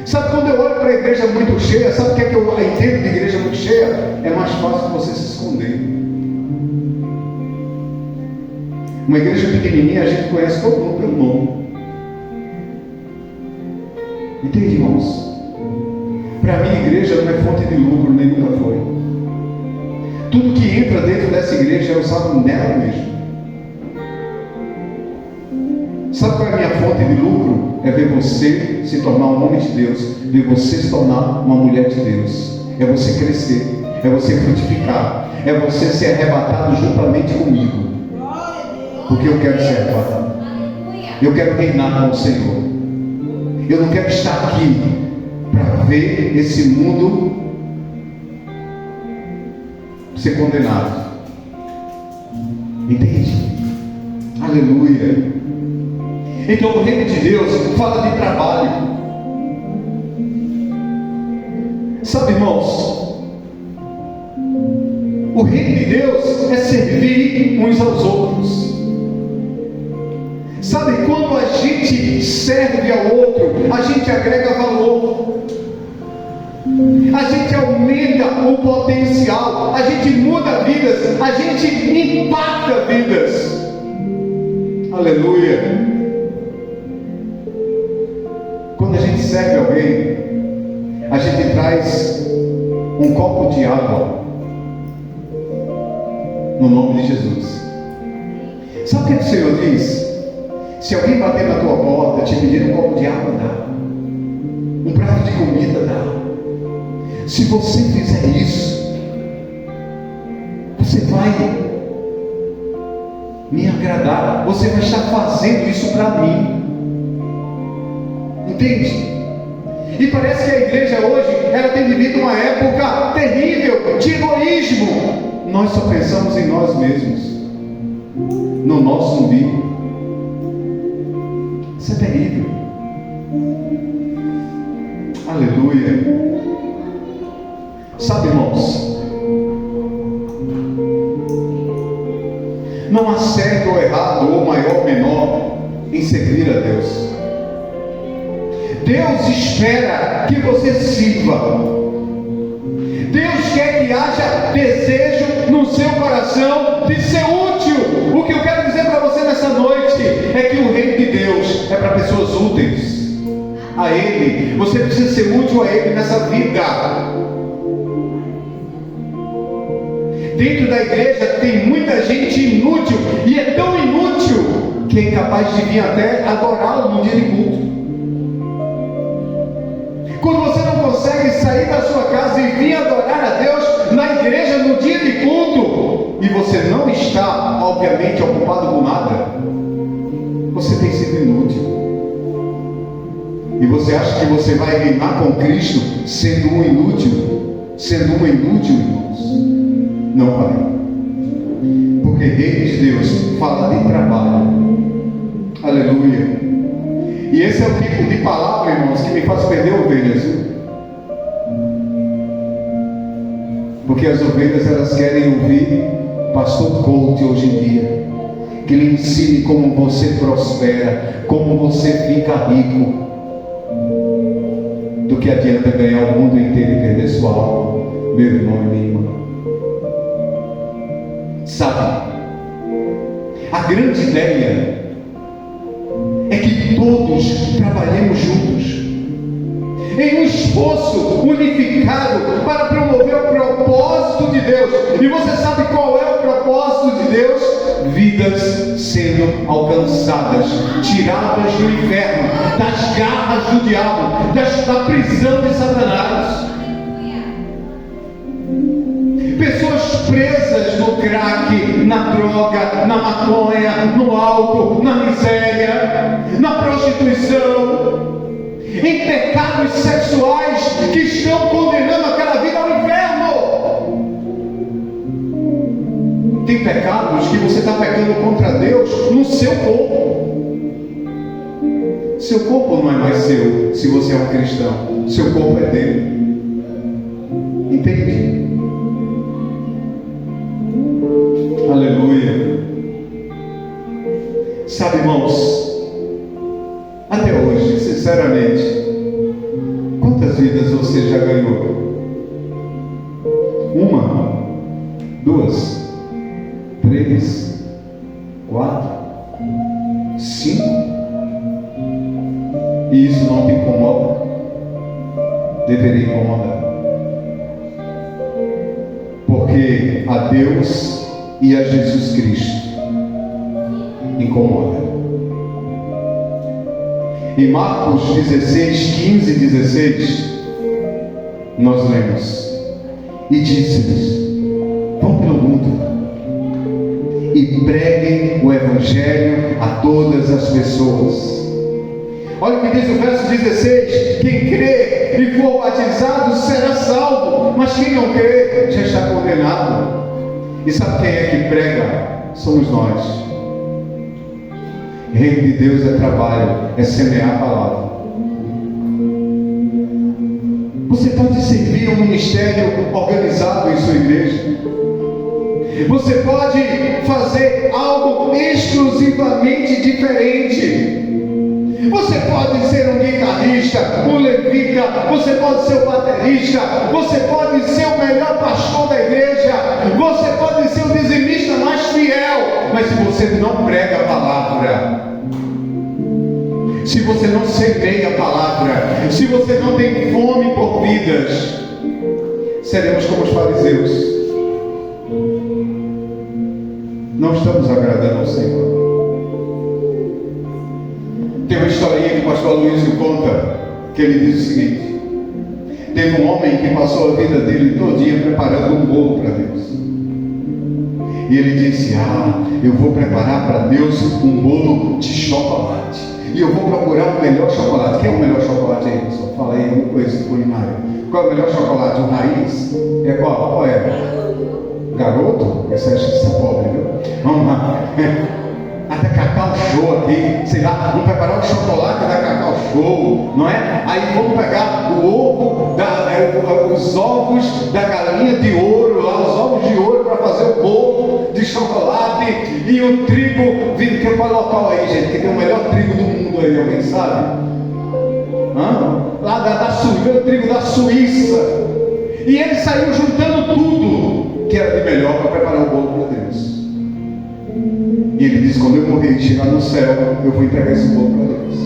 Sabe, quando eu olho para a igreja muito cheia, sabe o que é que eu entendo de igreja muito cheia? É mais fácil você se esconder. Uma igreja pequenininha, a gente conhece todo mundo pelo nome. Entende, irmãos? Para mim, a igreja não é fonte de lucro, nem nunca foi. Tudo que entra dentro dessa igreja é usado nela mesmo. Sabe qual é a minha fonte de lucro? É ver você se tornar um homem de Deus, ver você se tornar uma mulher de Deus. É você crescer, é você frutificar, é você ser arrebatado juntamente comigo. Porque eu quero ser arrebatado. Eu quero reinar com o Senhor. Eu não quero estar aqui para ver esse mundo ser condenado. Entende? Aleluia. Então o reino de Deus fala de trabalho. Sabe, irmãos, o reino de Deus é servir uns aos outros. Sabe, quando a gente serve ao outro, a gente agrega valor, a gente aumenta o potencial, a gente muda vidas, a gente impacta vidas. Aleluia. Quando a gente serve alguém, a gente traz um copo de água no nome de Jesus. Sabe o que o Senhor diz? Se alguém bater na tua porta, te pedir um copo de água, dá. Um prato de comida, dá. Se você fizer isso, você vai me agradar. Você vai estar fazendo isso para mim. Entende? E parece que a igreja hoje, ela tem vivido uma época terrível de egoísmo. Nós só pensamos em nós mesmos, no nosso umbigo. Isso é terrível. Aleluia. Sabe, irmãos, não há certo ou errado, ou maior ou menor, em servir a Deus. Deus espera que você sirva. Deus quer que haja desejo no seu coração de ser útil. O que eu quero dizer para você nessa noite é que o reino de Deus é para pessoas úteis a Ele. Você precisa ser útil a Ele nessa vida. Dentro da igreja tem muita gente inútil, e é tão inútil que é incapaz de vir até adorá-lo no dia de culto. Quando você não consegue sair da sua casa e vir adorar a Deus na igreja no dia de culto, e você não está, obviamente, ocupado com nada, você tem sido inútil. E você acha que você vai reinar com Cristo sendo um inútil? Sendo um inútil, irmãos? Não vai. Porque Rei de Deus fala de trabalho. Aleluia. E esse é o tipo de palavra, irmãos, que me faz perder ovelhas, viu? Porque as ovelhas, elas querem ouvir pastor coach hoje em dia, que lhe ensine como você prospera, como você fica rico. Do que adianta ganhar o mundo inteiro e perder sua alma, meu irmão e minha irmã. Sabe, a grande ideia é que todos trabalhemos juntos, em um esforço unificado para promover o propósito de Deus. E você sabe qual é o propósito de Deus? Vidas sendo alcançadas, tiradas do inferno, das garras do diabo, da prisão de Satanás. Pessoas presas no crack, na droga, na maconha, no álcool, na miséria, na prostituição, em pecados sexuais que estão condenando aquela vida ao inferno. Tem pecados que você está pecando contra Deus no seu corpo. Seu corpo não é mais seu se você é um cristão. Seu corpo é dele. Entende? Aleluia. Sabe, irmãos, até hoje, sinceramente, quantas vidas você já ganhou? 1, 2, 3, 4, 5? E isso não te incomoda? Deveria incomodar. Porque a Deus e a Jesus Cristo incomoda. Em Marcos 16, 15 e 16, nós lemos: e disse-lhes: vão pelo mundo e preguem o Evangelho a todas as pessoas. Olha o que diz o verso 16: quem crê e for batizado será salvo, mas quem não crê já está condenado. E sabe quem é que prega? Somos nós. Reino de Deus é trabalho, é semear a palavra. Você pode servir um ministério organizado em sua igreja. Você pode fazer algo exclusivamente diferente. Você pode ser um guitarrista, um levita, você pode ser um baterista, você pode ser o melhor pastor da igreja, você pode ser o dizimista mais fiel, mas se você não prega a palavra, se você não semeia a palavra, se você não tem fome por vidas, seremos como os fariseus. Não estamos agradando ao Senhor. Tem uma historinha que o pastor Aloysio conta, que ele diz o seguinte: teve um homem que passou a vida dele todinha preparando um bolo para Deus. E ele disse: eu vou preparar para Deus um bolo de chocolate. E eu vou procurar o melhor chocolate. Quem é o melhor chocolate aí, pessoal? Fala aí, eu não conheço culinária. Qual é o melhor chocolate? O raiz? É qual? Qual é? Garoto? Essa acha que você é pobre, viu? Vamos lá. Até Cacau Show aqui, sei lá, vamos preparar o chocolate da Cacau Show, não é? Aí vamos pegar o ovo, os ovos da galinha de ouro, lá, os ovos de ouro para fazer o bolo de de chocolate e o trigo vindo. Quem foi local aí, gente, que tem o melhor trigo do mundo aí, alguém sabe? Lá da Suíça, o trigo da Suíça. E ele saiu juntando tudo que era de melhor para preparar o bolo para Deus. E ele disse: quando eu morrer e chegar no céu, eu vou entregar esse bolo para Deus.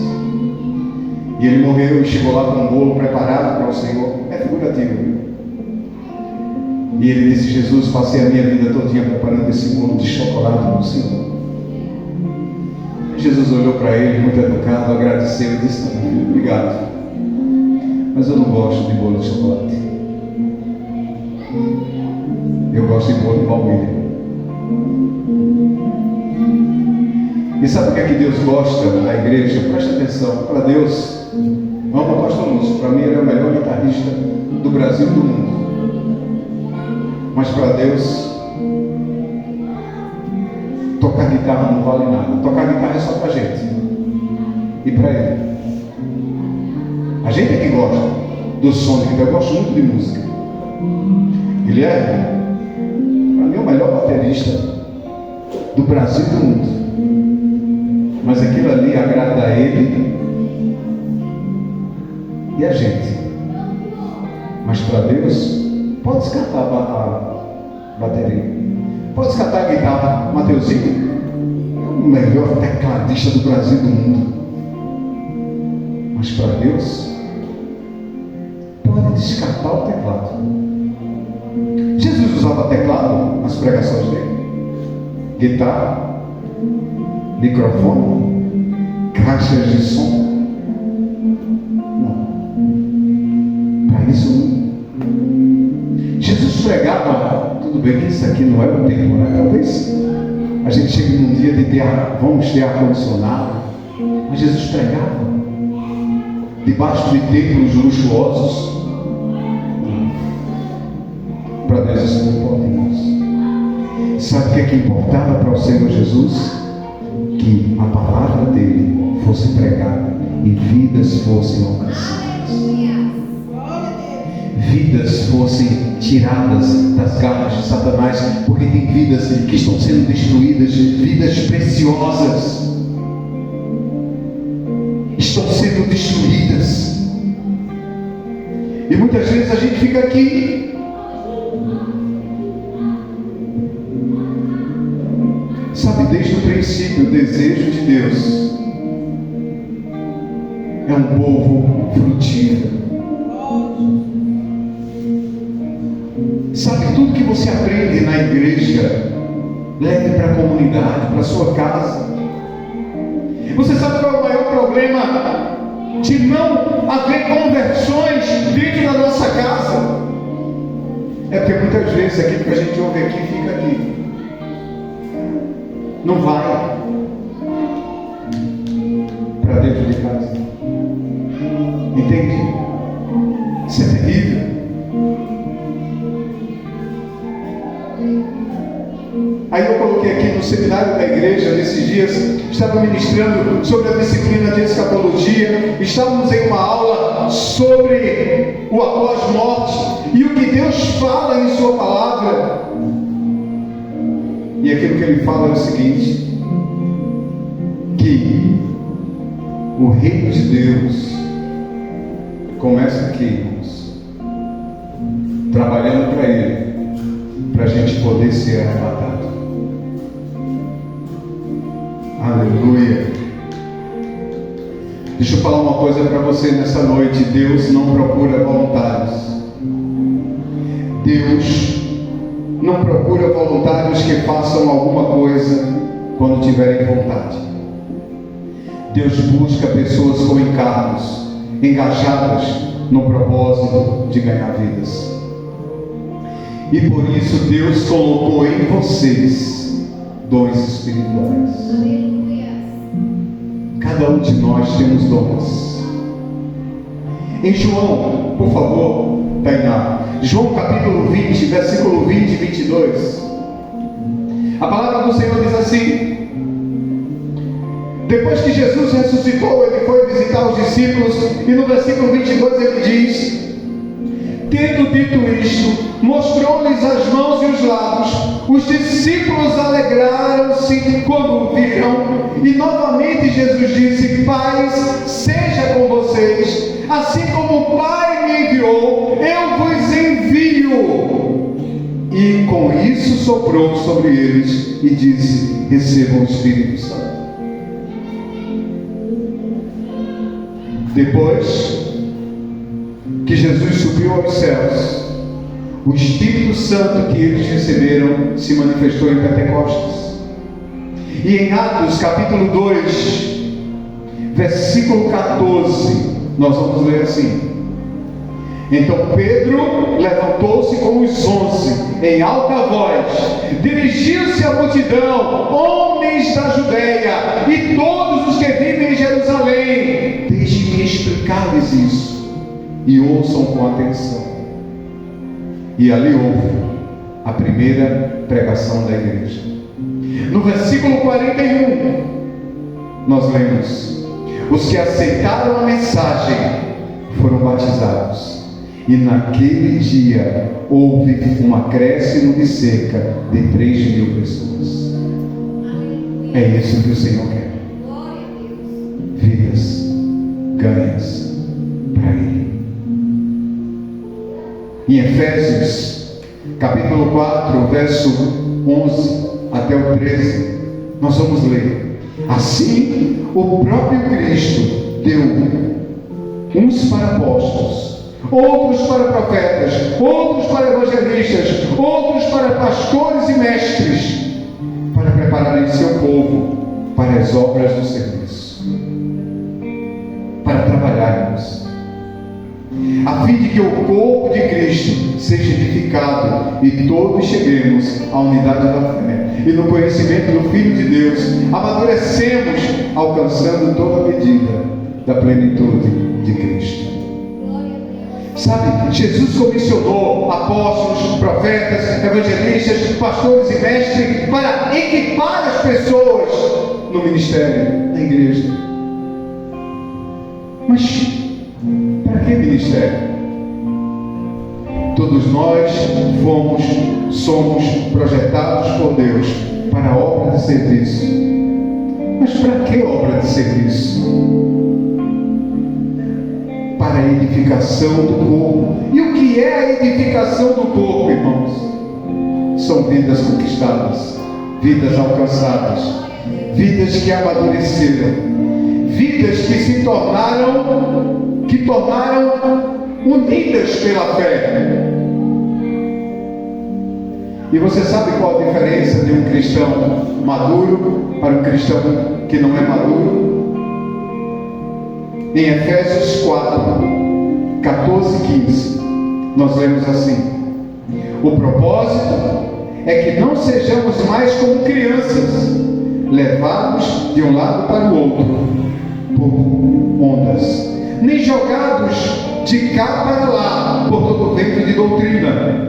E ele morreu e chegou lá com um bolo preparado para o Senhor. É figurativo, viu? E ele disse: Jesus, passei a minha vida todinha preparando esse bolo de chocolate para o Senhor. E Jesus olhou para ele, muito educado, agradeceu e disse: obrigado, mas eu não gosto de bolo de chocolate. Eu gosto de bolo de baunilha. E sabe o que é que Deus gosta da igreja? Presta atenção. Para Deus, amo o pastor Lúcio. Para mim ele é o melhor guitarrista do Brasil e do mundo. Mas para Deus, tocar guitarra não vale nada. Tocar guitarra é só para a gente e para ele. A gente é que gosta do som de guitarra. Eu gosto muito de música. Guilherme, para mim é o melhor baterista do Brasil e do mundo. Mas aquilo ali agrada a ele e a gente. Mas para Deus, pode descartar a bateria, pode descartar a guitarra. Mateuzinho é o melhor tecladista do Brasil e do mundo. Mas para Deus, pode descartar o teclado. Jesus usava teclado nas pregações dele, guitarra, microfone, caixas de som. Não. Para isso não. Jesus pregava, tudo bem que isso aqui não é o tempo, né? Talvez a gente chegue num dia de ter vamos ter ar-condicionado, mas Jesus pregava debaixo de templos luxuosos. Para Deus isso não importa, irmãos. Sabe o que é que importava para o Senhor Jesus? Que a palavra dele fosse pregada e vidas fossem alcançadas, vidas fossem tiradas das garras de Satanás, porque tem vidas que estão sendo destruídas, vidas preciosas estão sendo destruídas, e muitas vezes a gente fica aqui desde o princípio. O desejo de Deus é um povo frutífero. Sabe, tudo que você aprende na igreja, leve para a comunidade, para a sua casa. Você sabe qual é o maior problema de não haver conversões dentro da nossa casa? É porque muitas vezes aquilo que a gente ouve aqui fica aqui, não vai para dentro de casa. Entende? Isso é terrível. Aí eu coloquei aqui no seminário da igreja, nesses dias, estava ministrando sobre a disciplina de escatologia. Estávamos em uma aula sobre o após-morte e o que Deus fala em sua palavra. E aquilo que ele fala é o seguinte: que o reino de Deus começa aqui, irmãos, trabalhando para ele, para a gente poder ser arrebatado. Aleluia. Deixa eu falar uma coisa para você nessa noite. Deus não procura voluntários. Deus não procura voluntários que façam alguma coisa quando tiverem vontade. Deus busca pessoas com encargos, engajadas no propósito de ganhar vidas. E por isso Deus colocou em vocês dons espirituais. Cada um de nós temos dons. Em João, por favor, Tainá, João capítulo 20, versículo 20 e 22. A palavra do Senhor diz assim: depois que Jesus ressuscitou, ele foi visitar os discípulos, e no versículo 22 ele diz: tendo dito isto, mostrou-lhes as mãos e os lados. Os discípulos discípulos alegraram-se quando viram, e novamente Jesus disse: paz seja com vocês, assim como o Pai me enviou, eu vos envio. E com isso soprou sobre eles e disse: recebam o Espírito Santo. Depois que Jesus subiu aos céus, o Espírito Santo que eles receberam se manifestou em Pentecostes. E em Atos capítulo 2, versículo 14, nós vamos ler assim: então Pedro levantou-se com os 11 em alta voz, dirigiu-se à multidão: homens da Judeia e todos os que vivem em Jerusalém, deixem-me explicar-lhes isso e ouçam com atenção. E ali houve a primeira pregação da igreja. No versículo 41, nós lemos: os que aceitaram a mensagem foram batizados. E naquele dia houve um acréscimo de cerca de 3.000 pessoas. É isso que o Senhor quer. Vidas ganhas para Ele. Em Efésios capítulo 4, verso 11 até o 13, nós vamos ler: assim o próprio Cristo deu uns para apóstolos, outros para profetas, outros para evangelistas, outros para pastores e mestres, para prepararem seu povo para as obras do serviço, para trabalharmos, a fim de que o corpo de Cristo seja edificado e todos cheguemos à unidade da fé e no conhecimento do Filho de Deus, amadurecemos, alcançando toda a medida da plenitude de Cristo. Sabe, Jesus comissionou apóstolos, profetas, evangelistas, pastores e mestres para equipar as pessoas no ministério da igreja. Mas para que ministério? Todos nós somos projetados por Deus para a obra de serviço. Mas para que obra de serviço? Para a edificação do corpo. E o que é a edificação do corpo, irmãos? São vidas conquistadas, vidas alcançadas, vidas que amadureceram, vidas que se tornaram unidas pela fé. E você sabe qual a diferença de um cristão maduro para um cristão que não é maduro? Em Efésios 4, 14 e 15, nós lemos assim: o propósito é que não sejamos mais como crianças, levados de um lado para o outro por ondas, nem jogados de cá para lá por todo vento de doutrina,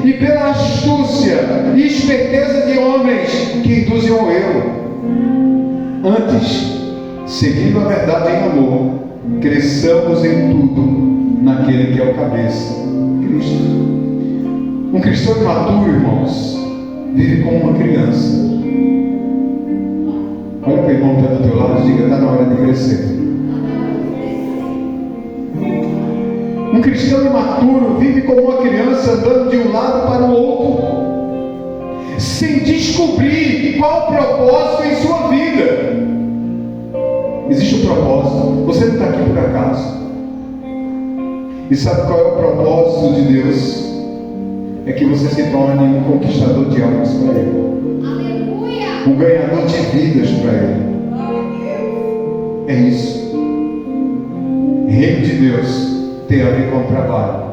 e pela astúcia e esperteza de homens que induzem ao erro. Antes, seguindo a verdade em amor, cresçamos em tudo naquele que é o cabeça, Cristo. Um cristão imaturo, irmãos, vive como uma criança. Olha para o irmão que está do teu lado e diga: está na hora de crescer. Um cristão imaturo vive como uma criança, andando de um lado para o outro, sem descobrir qual o propósito em sua vida. Existe um propósito. Você não está aqui por acaso. E sabe qual é o propósito de Deus? É que você se torne um conquistador de almas para Ele. Aleluia! Um ganhador de vidas para Ele. É isso. Reino de Deus tem a ver com o trabalho.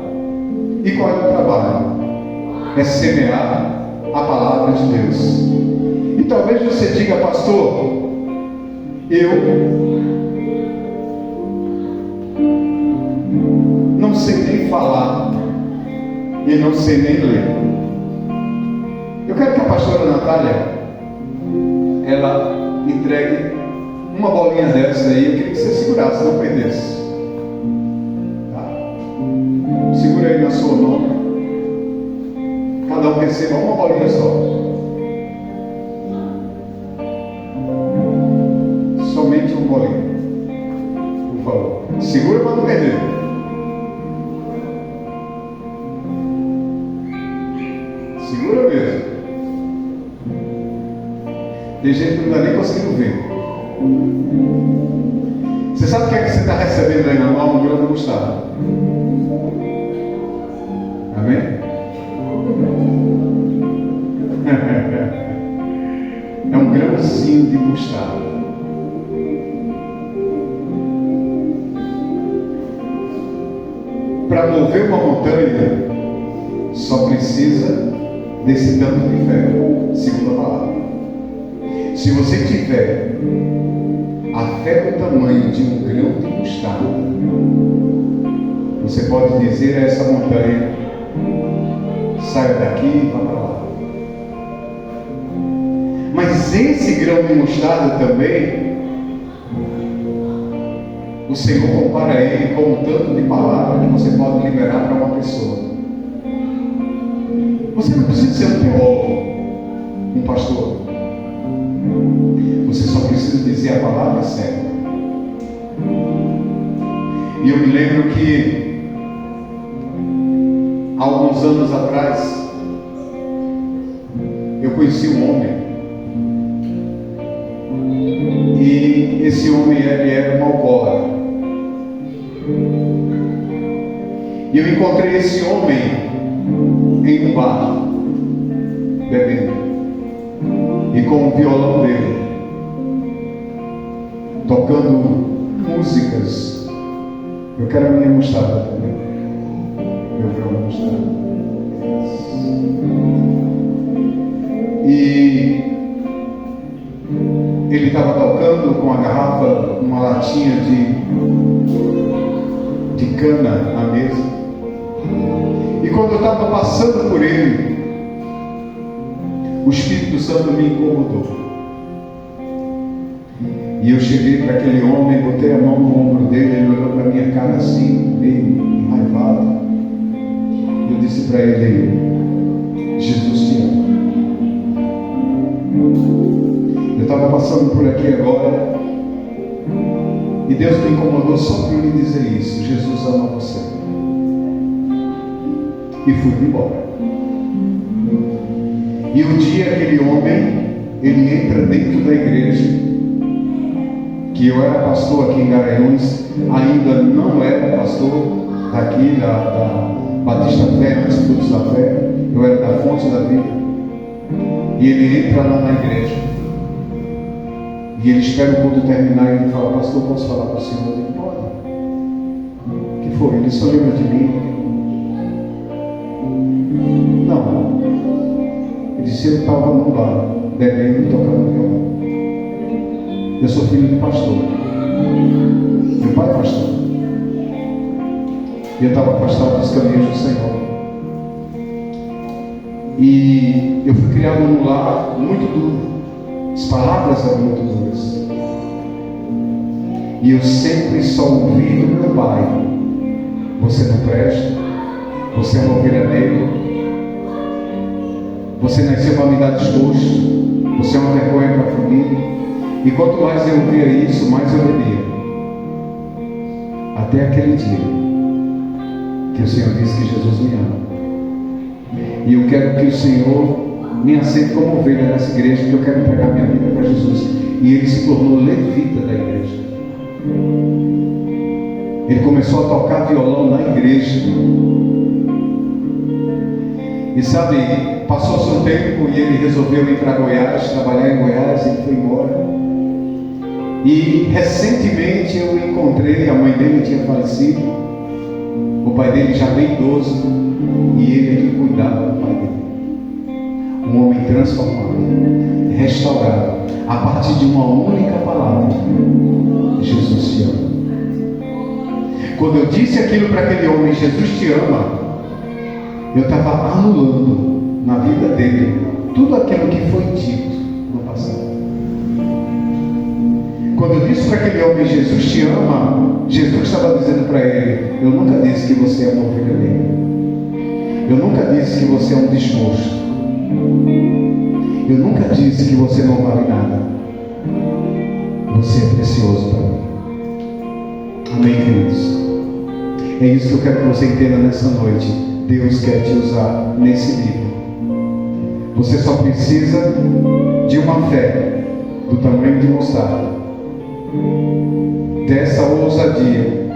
E qual é o trabalho? É semear a palavra de Deus. E talvez você diga: pastor, eu não sei nem falar e não sei nem ler. Eu quero que a pastora Natália ela entregue uma bolinha dessa aí. Eu queria que você segurasse, não perdesse. Tá? Segura aí na sua mão. Cada um receba uma bolinha só. Segura mesmo. Tem gente que não está nem conseguindo ver. Você sabe o que é que você está recebendo aí na mão? Um grão de mostarda. Amém? É um grãozinho de mostarda. Para mover uma montanha, só precisa desse tanto de fé, segundo a palavra. Se você tiver a fé do tamanho de um grão de mostarda, você pode dizer a essa montanha: saia daqui e vá para lá. Mas esse grão de mostarda também, o Senhor compara ele com um tanto de palavra que você pode liberar para uma pessoa. Você não precisa ser um teólogo, um pastor. Você só precisa dizer a palavra certa. E eu me lembro que há alguns anos atrás eu conheci um homem. E esse homem ele era um alcoólatra. E eu encontrei esse homem em um bar, bebendo, e com o violão dele, tocando músicas. Eu quero a minha mostarda também. Eu quero a minha mostarda. E ele estava tocando com a garrafa, uma latinha de cana na mesa. E quando eu estava passando por ele, o Espírito Santo me incomodou. E eu cheguei para aquele homem, botei a mão no ombro dele, ele olhou para a minha cara assim, meio enraivado. Eu disse para ele: Jesus te ama. Eu estava passando por aqui agora, e Deus me incomodou só para me dizer isso: Jesus ama você. E fui embora. E um dia aquele homem, ele entra dentro da igreja, que eu era pastor aqui em Garanhuns, ainda não era pastor daqui da Batista Fé, antes de Todos da Fé, eu era da Fonte da Vida. E ele entra lá na igreja, e ele espera o culto terminar, e ele fala: pastor, posso falar para o senhor? Ele pode. O que foi? Ele só lembra de mim? Não. Ele disse: eu estava num bar, bebendo e tocando violão. Eu sou filho de pastor. Meu pai é pastor. E eu estava afastado dos caminhos do Senhor. E eu fui criado num lar muito duro. As palavras eram muito duras. E eu sempre só ouvi do meu pai: você não presta, você é uma ovelha negra, você nasceu para me dar desgosto, você é uma vergonha para a família. E quanto mais eu ouvia isso, mais eu bebia. Até aquele dia que o Senhor disse que Jesus me ama. E eu quero que o Senhor me aceite como ovelha nessa igreja, que eu quero entregar minha vida para Jesus. E ele se tornou levita da igreja. Ele começou a tocar violão na igreja. E sabe, passou-se um tempo e ele resolveu ir para Goiás, trabalhar em Goiás, ele foi embora. E recentemente eu encontrei, a mãe dele tinha falecido, o pai dele já bem idoso, e ele é que cuidava do pai dele. Um homem transformado, restaurado, a partir de uma única palavra: Jesus te ama. Quando eu disse aquilo para aquele homem: Jesus te ama, eu estava anulando na vida dele tudo aquilo que foi dito no passado. Quando eu disse para aquele homem: Jesus te ama, Jesus estava dizendo para ele: eu nunca disse que você é uma ovelha negra. Eu nunca disse que você é um desgosto. Eu nunca disse que você não vale nada. Você é precioso para mim. Amém, queridos? É isso que eu quero que você entenda nessa noite. Deus quer te usar nesse livro Você só precisa de uma fé do tamanho de mostarda, dessa ousadia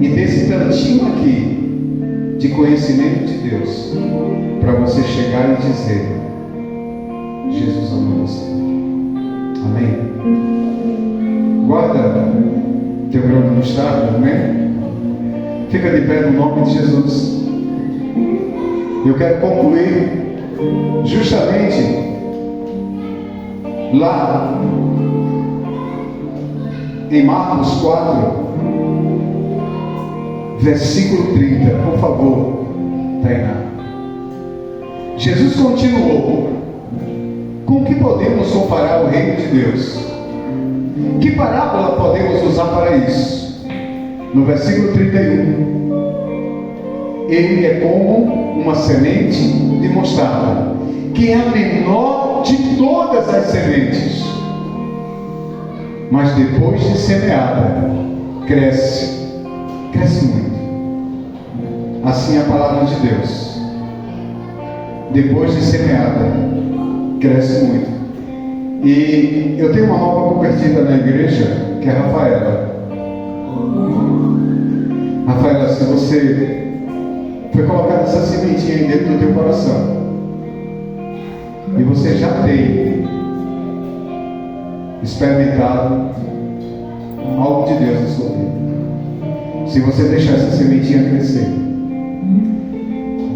e desse tantinho aqui de conhecimento de Deus, para você chegar e dizer: Jesus ama você. Amém? Guarda teu grão de mostarda, amém? Fica de pé no nome de Jesus. Eu quero concluir justamente lá em Marcos 4, versículo 30, por favor, Tainá. Jesus continuou: com que podemos comparar o reino de Deus? Que parábola podemos usar para isso? No versículo 31, ele é como uma semente de mostarda, que é a menor de todas as sementes, mas depois de semeada, cresce muito. Assim é a palavra de Deus. Depois de semeada, cresce muito. E eu tenho uma nova convertida na igreja, que é a Rafaela. Rafaela, se você foi colocada essa sementinha aí dentro do teu coração, e você já tem experimentado algo de Deus na sua vida, se você deixar essa sementinha crescer,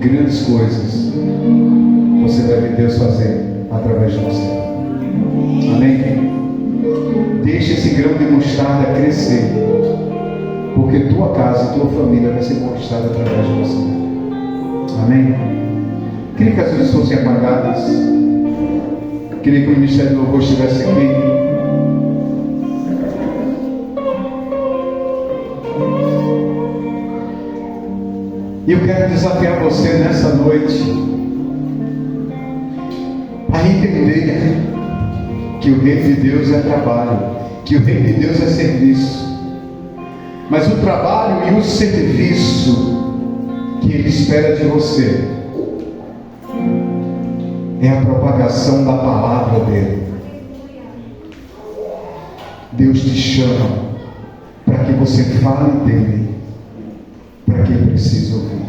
grandes coisas você vai ver Deus fazer através de você. Amém? Deixe esse grão de mostarda crescer, porque tua casa e tua família vai ser conquistada através de você. Amém? Queria que as luzes fossem apagadas. Queria que o Ministério do Louvor estivesse aqui. E eu quero desafiar você nessa noite a entender que o reino de Deus é trabalho, que o reino de Deus é serviço. Mas o trabalho e o serviço que Ele espera de você é a propagação da palavra dEle. Deus te chama para que você fale dEle, para quem precisa ouvir.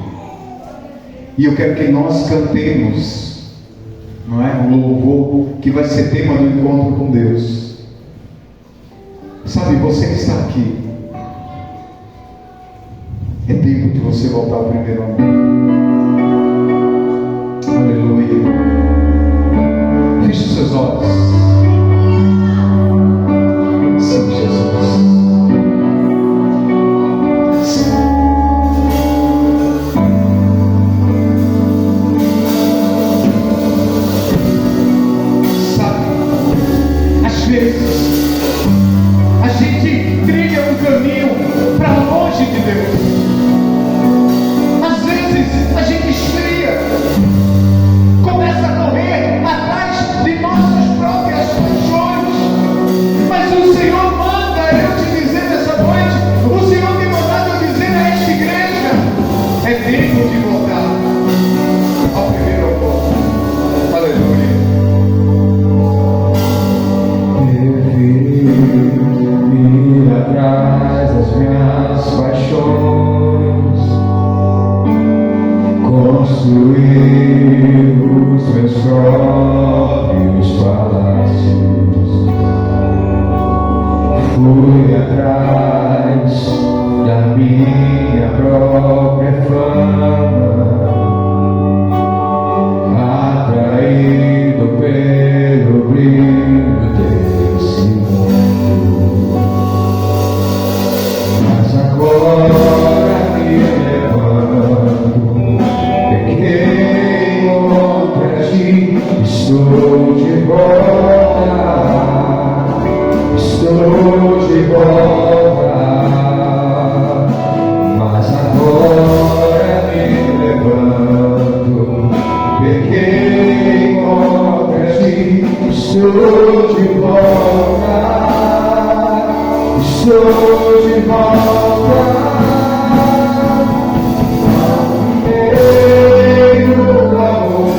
E eu quero que nós cantemos, não é? Um louvor que vai ser tema do encontro com Deus. Sabe, você que está aqui, é tempo de você voltar ao primeiro amor. Aleluia. Feche os seus olhos. Sim, Jesus. Sim. Sabe, às vezes a gente trilha um caminho para longe de Deus. Às vezes a gente esfria, começa a correr atrás de nossas próprias paixões. Mas o Senhor manda eu te dizer nessa noite, o Senhor tem mandado eu dizer a esta igreja: é tempo de voltar ao primeiro amor. Aleluia. Ir atrás das minhas paixões, construir os meus próprios palácios. Fui atrás da minha própria fama, atraído pelo brilho desse mundo. Mas agora me levanto, peguei outra ti, estou de volta, estou de volta. Mas agora me levanto, peguei outra ti, estou de volta, estou de volta. Primeiro amor,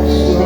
estou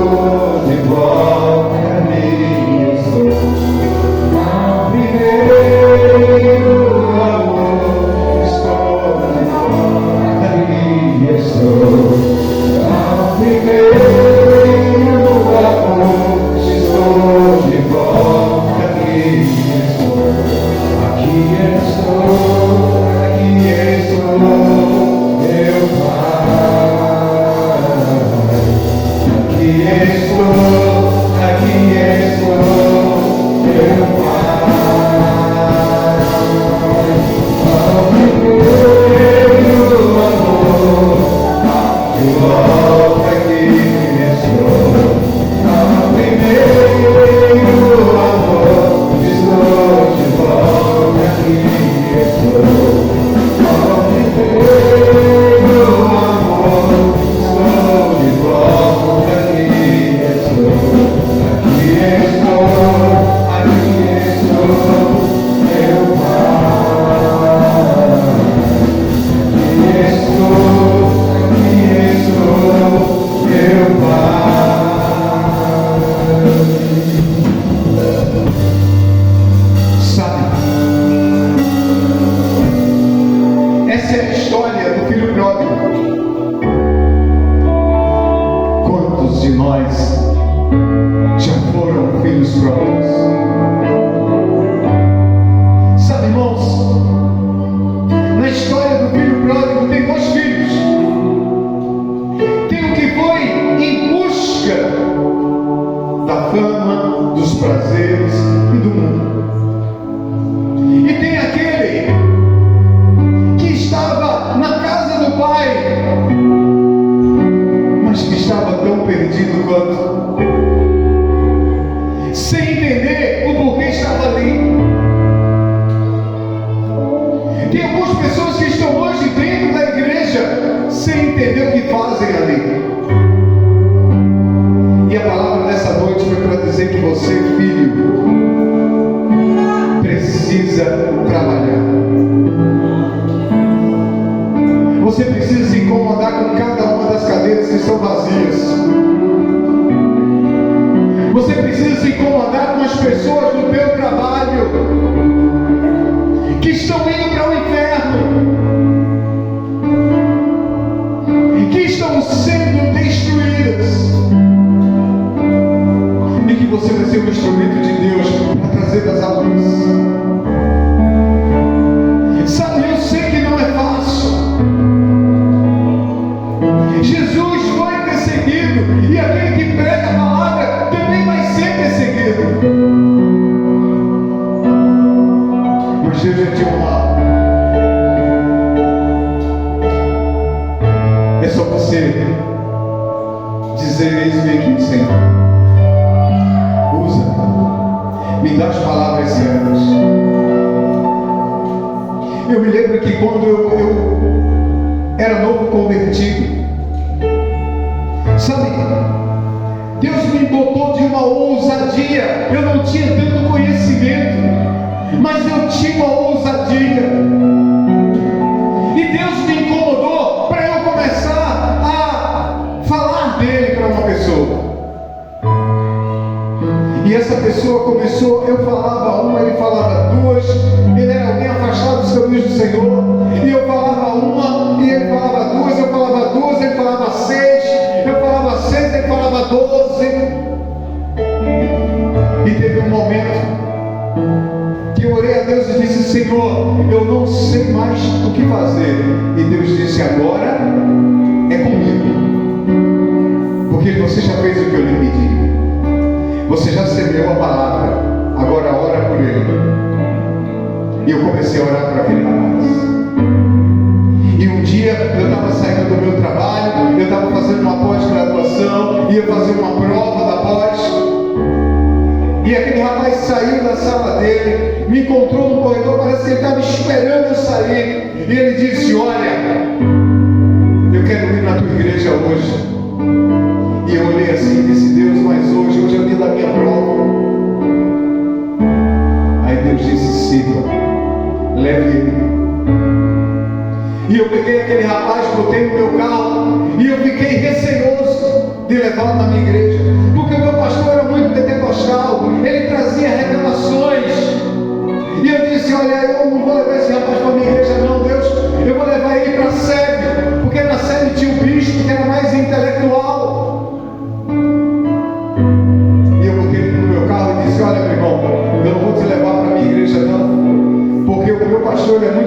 Porque na sede tinha um bispo que era mais intelectual.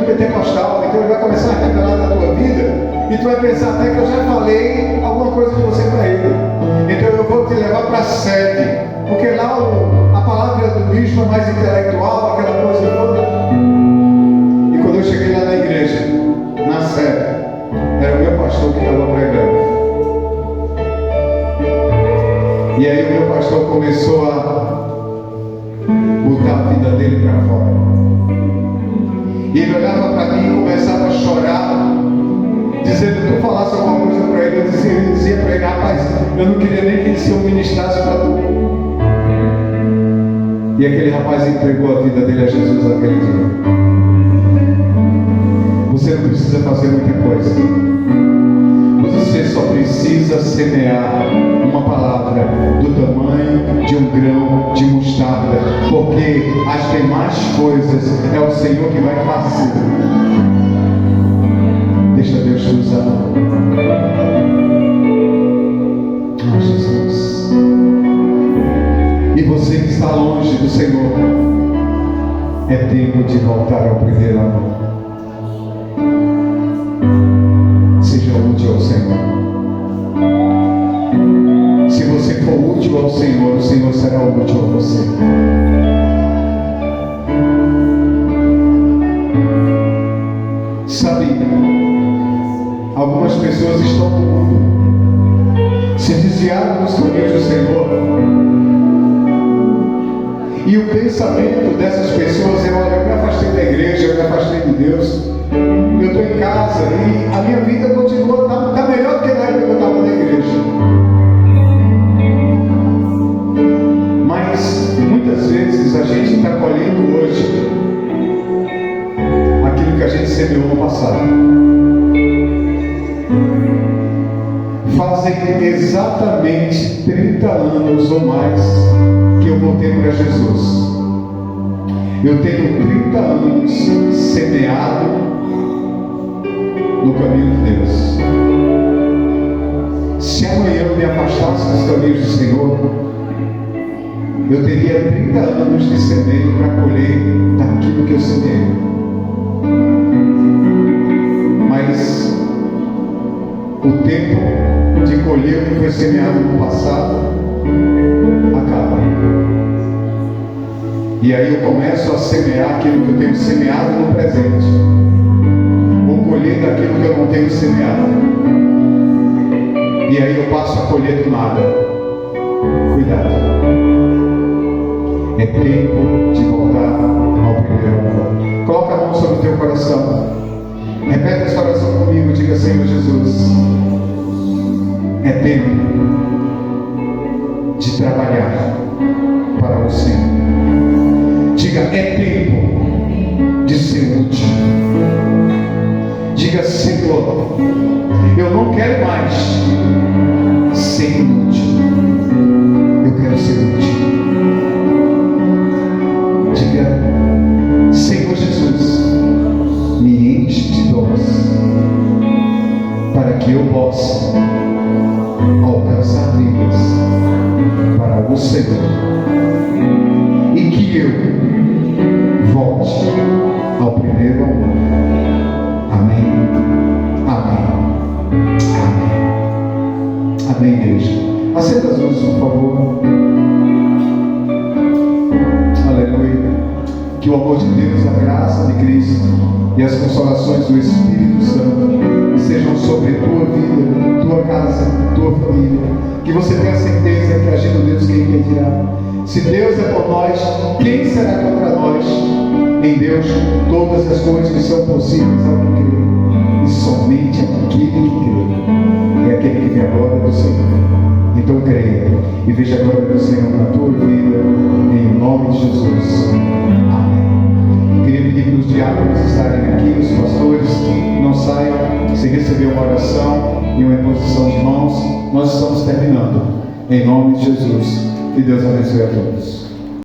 muito pentecostal, então ele vai começar a revelar na tua vida, e tu vai pensar até que eu já falei alguma coisa de você para ele. Então eu vou te levar para a sede, porque lá a palavra do bispo é mais intelectual, aquela coisa toda. E quando eu cheguei lá na igreja, na sede, era o meu pastor que estava pregando. E aí o meu pastor começou a botar a vida dele para fora. E ele olhava para mim e começava a chorar, dizendo que tu falasse alguma coisa para ele. Eu dizia para ele: rapaz, eu não queria nem que esse senhor ministrasse para tu. E aquele rapaz entregou a vida dele a Jesus naquele dia. Você não precisa fazer muita coisa. Você só precisa semear uma palavra do tamanho de um grão de mostarda, porque as demais coisas é o Senhor que vai fazer. Deixa Deus te usar. Ah, Jesus. E você que está longe do Senhor, é tempo de voltar ao primeiro amor. Seja útil ao Senhor. Se você for útil ao Senhor, o Senhor será útil a você. Sabe, algumas pessoas estão no mundo, se desviaram dos caminhos do Senhor, e o pensamento dessas pessoas é: olha, eu me afastei da igreja, eu me afastei de Deus, eu estou em casa e a minha vida continua, está melhor do que na época que eu estava na igreja. Mas muitas vezes a gente está colhendo hoje aquilo que a gente semeou no passado. Fazem exatamente 30 anos ou mais que eu voltei para Jesus. Eu tenho 30 anos semeado no caminho de Deus. Se amanhã eu me afastasse dos caminhos do Senhor, eu teria 30 anos de semeio para colher daquilo que eu semeei. Mas o tempo de colher o que foi semeado no passado acaba. E aí eu começo a semear aquilo que eu tenho semeado no presente, ou colher daquilo que eu não tenho semeado. E aí eu passo a colher do nada. Cuidado. É tempo de voltar ao primeiro amor. Coloca a mão sobre o teu coração. Repete essa oração comigo. Diga: Senhor Jesus, é tempo de trabalhar para o Senhor. Diga: é tempo de ser útil. Diga: Senhor, eu não quero mais ser inútil, eu quero ser útil. Diga: Senhor Jesus, me enche de dons para que eu possa alcançar vidas para o Senhor, e que eu volte ao primeiro amor. Amém. Amém. Amém. Amém, igreja. Acenda as luzes, por favor. Aleluia. Que o amor de Deus, a graça de Cristo e as consolações do Espírito Santo sejam sobre a tua vida, tua casa, tua família. Que você tenha certeza que agindo Deus, quem impedirá? Se Deus é por nós, quem será contra nós? Em Deus todas as coisas são possíveis ao que crê, e somente aquele que crê é aquele que vê a glória do Senhor. Então creia e veja a glória do Senhor na tua vida, em nome de Jesus. Amém. Queria pedir para os diáconos estarem aqui, os pastores não saiam sem receber uma oração e uma imposição de mãos. Nós estamos terminando. Em nome de Jesus. Que Deus abençoe a todos.